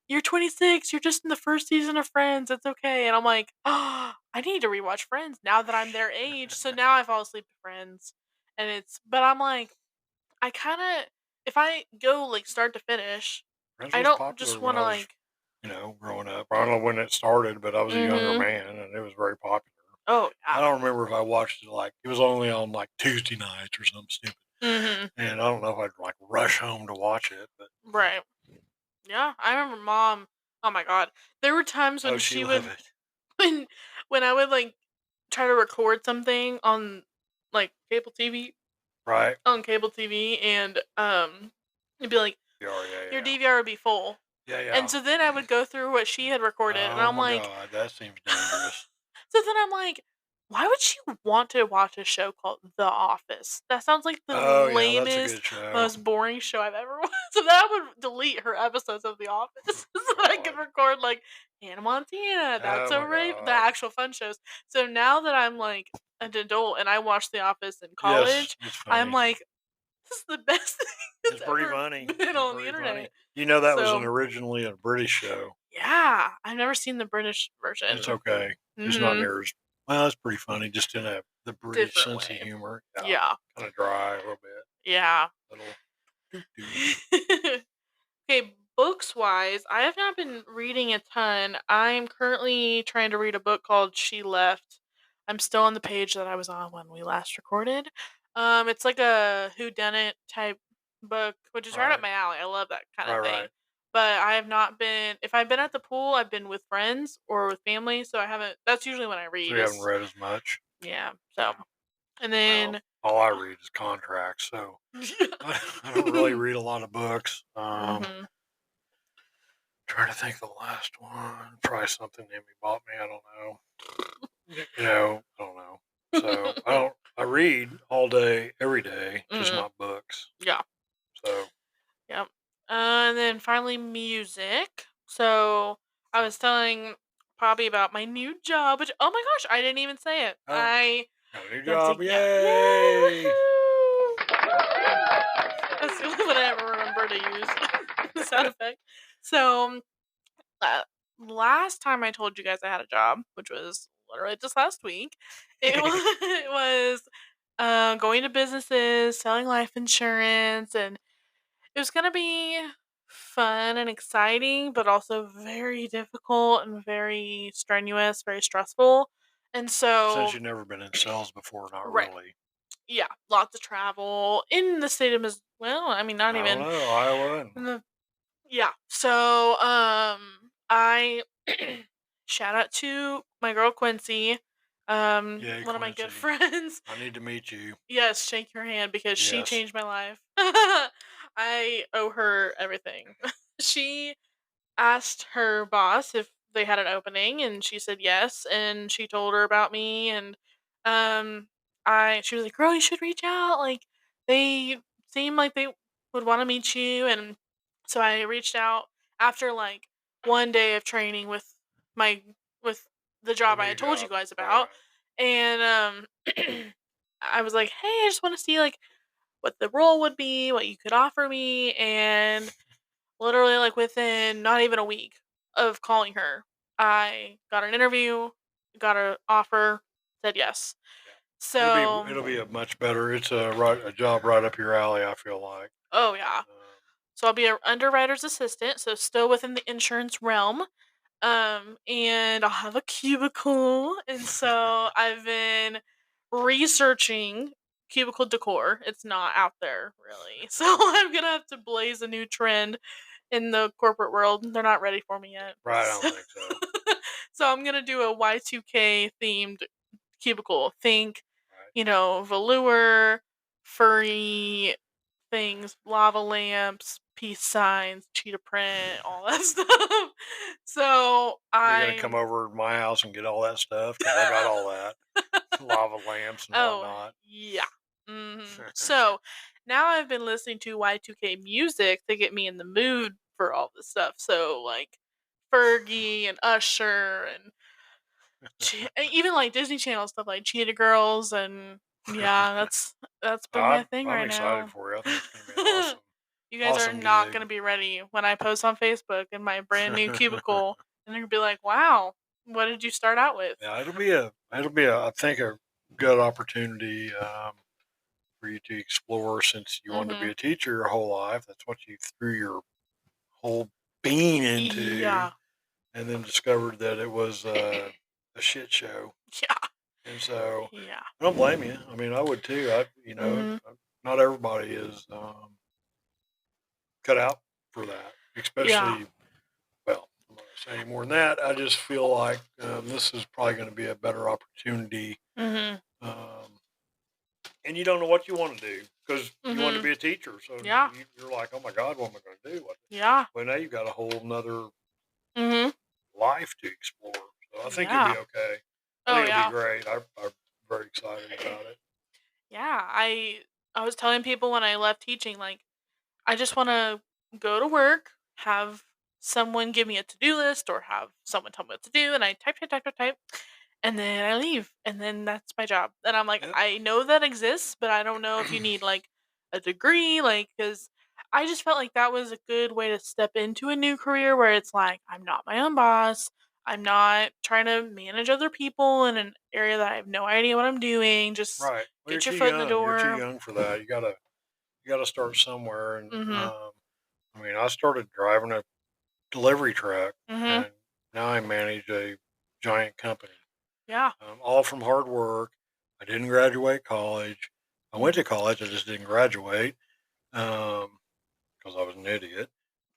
"You're 26. You're just in the first season of Friends. It's okay." And I'm like, "Oh, I need to rewatch Friends now that I'm their age." So now I fall asleep to Friends, and but I'm like, I kind of, if I go like start to finish, Friends I was don't popular just when want I to was, like. growing up. I don't know when it started, but I was a younger Mhm. man and it was very popular. Oh I yeah. don't remember if I watched it like it was only on like Tuesday nights or something stupid. Mhm. And I don't know if I'd like rush home to watch it, but Right. Yeah, I remember mom. Oh my god, there were times oh, when she she loved would it. when when I would like try to record something on like cable TV Right? and it'd be like Yeah, yeah, your yeah. DVR would be full. Yeah, And yeah. so then I would go through what she had recorded and Oh I'm my like God, that seems dangerous. so then I'm like, why would she want to watch a show called The Office? That sounds like the Oh yeah, that's a lamest, good show. most boring show I've ever watched. So then I would delete her episodes of The Office so that I could God. record like Hannah Montana, That's Oh So my Raven, the God. actual fun shows. So now that I'm like an adult and I watched The Office in Yes, college, it's I'm funny. like, this is the best thing It's that's pretty ever funny. been It's on the pretty funny. internet. You know that was So originally a British show. yeah, I've never seen the British It's version. okay. It's not Hmm. near as well. It's pretty funny, just in the British Different sense of way. humor. Yeah, Yeah. kind of dry a little bit. Yeah. Little doo doo. Okay, books wise, I have not been reading a ton. I'm currently trying to read a book called She Left. I'm still on the page that I was on when we last recorded. It's like a whodunit type book, which is right up Right, my alley. I love that kind of right, thing. right. But I have not been if I've been at the pool, I've been with friends or with family, so I haven't that's usually when I So read you haven't is read as much. yeah. So Yeah. and Well, then all I read is contracts, so I don't really read a lot of books. mhm. Trying to think of the last one. Probably something Emmy bought me. I don't know. I don't know. So I don't. I read all day, every day, just Mm, not books. yeah. So Yep. And then finally, music. So I was telling Poppy about my new job, which, oh my gosh, I didn't even say it. oh, I got a new got to, job, yeah, yeah, yay! woohoo! That's the only one I ever remember to use the sound effect. So uh, last time I told you guys I had a job, which was literally just last week, it was it was going to businesses, selling life insurance, and it was gonna be fun and exciting, but also very difficult and very strenuous, very stressful. And Since so, you've never been in sales before, not right, really. yeah, lots of travel in the state of well, I mean, not I don't even know, Iowa. in the yeah. So, I shout out to my girl Quincy, Yay, one of my good Quincy. friends. I need to meet you. Yes, shake your hand because she Yes. changed my life. I owe her everything. She asked her boss if they had an opening and she said yes, and she told her about me, and um I she was like, "Girl, you should reach out. Like, they seem like they would want to meet you." And so I reached out after like one day of training my with the The job I new had told you job. guys Right, about. And I was like, "Hey, I just want to see like what the role would be, what you could offer me." And literally, like, within not even a week of calling her, I got an interview, got an offer, said yes. yeah. So, It'll be a much better. It's a job right up your alley. I feel like. oh yeah. Um, So I'll be an underwriter's assistant, so still within the insurance realm. And I'll have a cubicle, and so I've been researching cubicle decor. It's not out there really, so I'm gonna have to blaze a new trend in the corporate world. They're not ready for me yet. right, I don't So, think so. so I'm gonna do a Y2K themed cubicle. Think, Right. velour, furry things, lava lamps, peace signs, cheetah print, all that stuff. So You're gonna come I'm over to my house and get all that stuff because I got all that lava lamps and oh whatnot. yeah. So now I've been listening to Y2K music to get me in the mood for all this stuff. So like Fergie and Usher and even like Disney Channel stuff like Cheetah Girls, and yeah, that's been my thing I'm right excited now. for you. I think it's gonna be an awesome, You guys are awesome not gig. gonna be ready when I post on Facebook in my brand new cubicle, and they're gonna be like, "Wow, what did you start out with?" Yeah, it'll be I think a good opportunity for you to explore since you wanted to be Mhm. a teacher your whole life. That's what you threw your whole being into, Yeah. and then discovered that it was a shit show. Yeah. And so Yeah. I don't blame you. I mean, I would too. Mhm. Not everybody is cut out for that, Yeah. especially. Well, I'm not going to say any more than that. I just feel like this is probably going to be a better opportunity. Mhm. Um, and you don't know what you want to do because you want to Mhm. be a teacher. So Yeah. you're like, oh my God, what am I going to do? Yeah. Well, now you've got a whole nother Mhm. life to explore. So I think you'll be Yeah. okay. I Oh think it'll be yeah. great. I'm very excited about it. Yeah. I was telling people when I left teaching, like, I just want to go to work, have someone give me a to-do list or have someone tell me what to do, and I type, type, type, type, type, and then I leave, and then that's my job. And I'm like, Yep. I know that exists, but I don't know if you need like a degree, like, because I just felt like that was a good way to step into a new career where it's like I'm not my own boss. I'm not trying to manage other people in an area that I have no idea what I'm doing. Just Right. Well, you're get your too foot in the young. You're too door. young for that. You gotta start somewhere. And Mhm. I mean, I started driving a delivery truck, Mhm. and now I manage a giant company. Yeah. All from hard work. I didn't graduate college. I went Mhm. to college. I just didn't graduate because I was an idiot.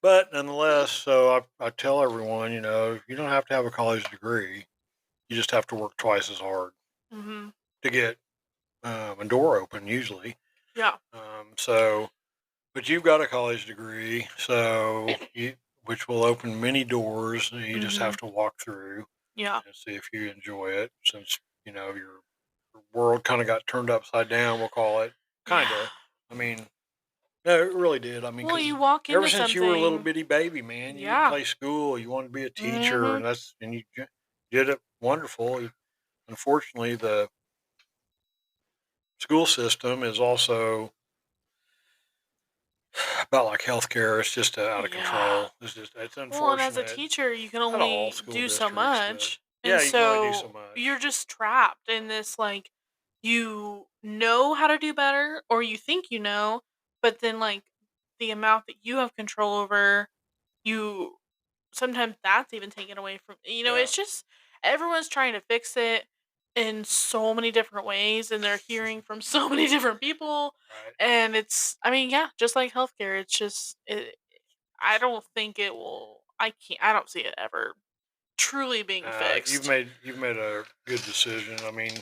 But nonetheless, so I tell everyone, you don't have to have a college degree. You just have to work twice as hard Mhm. to get a door open, usually. Yeah. So, but you've got a college degree, which will open many doors. You just have Mhm. to walk through Yeah. and see if you enjoy it, since you're world kind of got turned upside down. We'll call it kind of. Yeah. I mean, no, it really did. I mean, Well, because you walk ever into since you were a little something. bitty baby, man, you Yeah. play school, you wanted to be a teacher, Mhm. and you did it wonderful. Unfortunately, the school system is also about like healthcare. It's just out of Yeah. control. It's Well, and as a unfortunate. teacher, you can Not all only school do so districts, but much. yeah, And you can only do so so much. you're just trapped in this like you know how to do better or you think you know, but then like the amount that you have control over, you sometimes that's even taken away from Yeah, it's just everyone's trying to fix it in so many different ways and they're hearing from so many different people right. and it's I mean, yeah, just like healthcare, it's just I don't think I don't see it ever truly being fixed. You've made a good decision. I mean,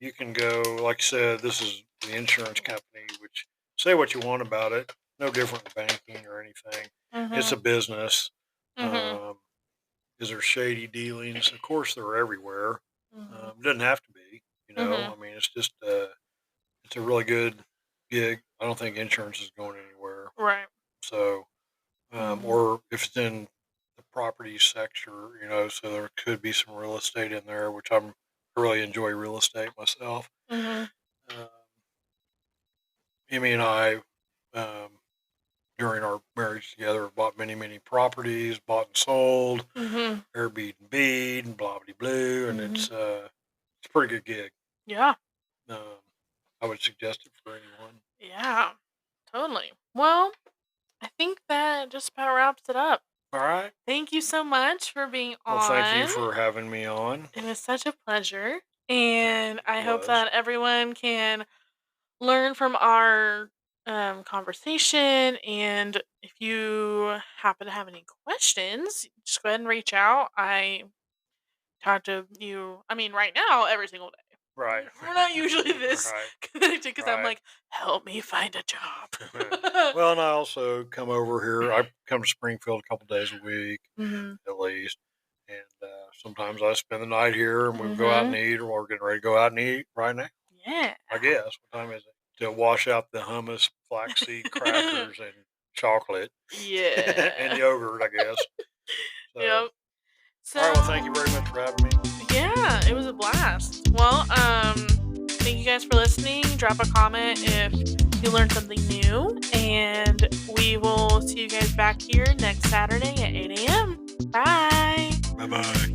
you can go like I said. This is the insurance company, which say what you want about it. No different than banking or anything. It's Mhm. a business. Mhm. Um, is there shady dealings? Of course, they're everywhere. Mhm. Doesn't have to be. You know, Mhm. I mean, it's just it's a really good gig. I don't think insurance is going anywhere. Right. So, Mhm. or if it's in the property sector, you know, so there could be some real estate in there, which I really enjoy real estate myself. Mhm. Um, Amy and I, um, during our marriage together, have bought many properties, bought and sold, Mhm. Airbnb and blah blah blue, and Mhm. it's a pretty good gig. Yeah. Um, I would suggest it for anyone. Yeah. Totally. Well, I think that just about wraps it up. All right. Thank you so much for being Well, thank you on. for having me on. It was such a pleasure. It And I hope was that everyone can learn from our conversation. And if you happen to have any questions, just go ahead and reach out. I talk to you, I mean, right now, every single day. right, We're not usually this right, connected because I'm right. like, help me find a job. Well, and I also come over here. I come to Springfield a couple days a week, Mhm. at least. And sometimes I spend the night here and we go out and Mhm. eat, or we're getting ready to go out and eat right now, Yeah. I guess. What time is it? To wash out the hummus, flaxseed crackers, and chocolate and Yeah. yogurt, I guess. So, Yep. all right. Well, thank So, you very much for having me. yeah, it was a blast. Well, thank you guys for listening. Drop a comment if you learned something new, and we will see you guys back here next Saturday at 8 a.m. Bye. Bye bye.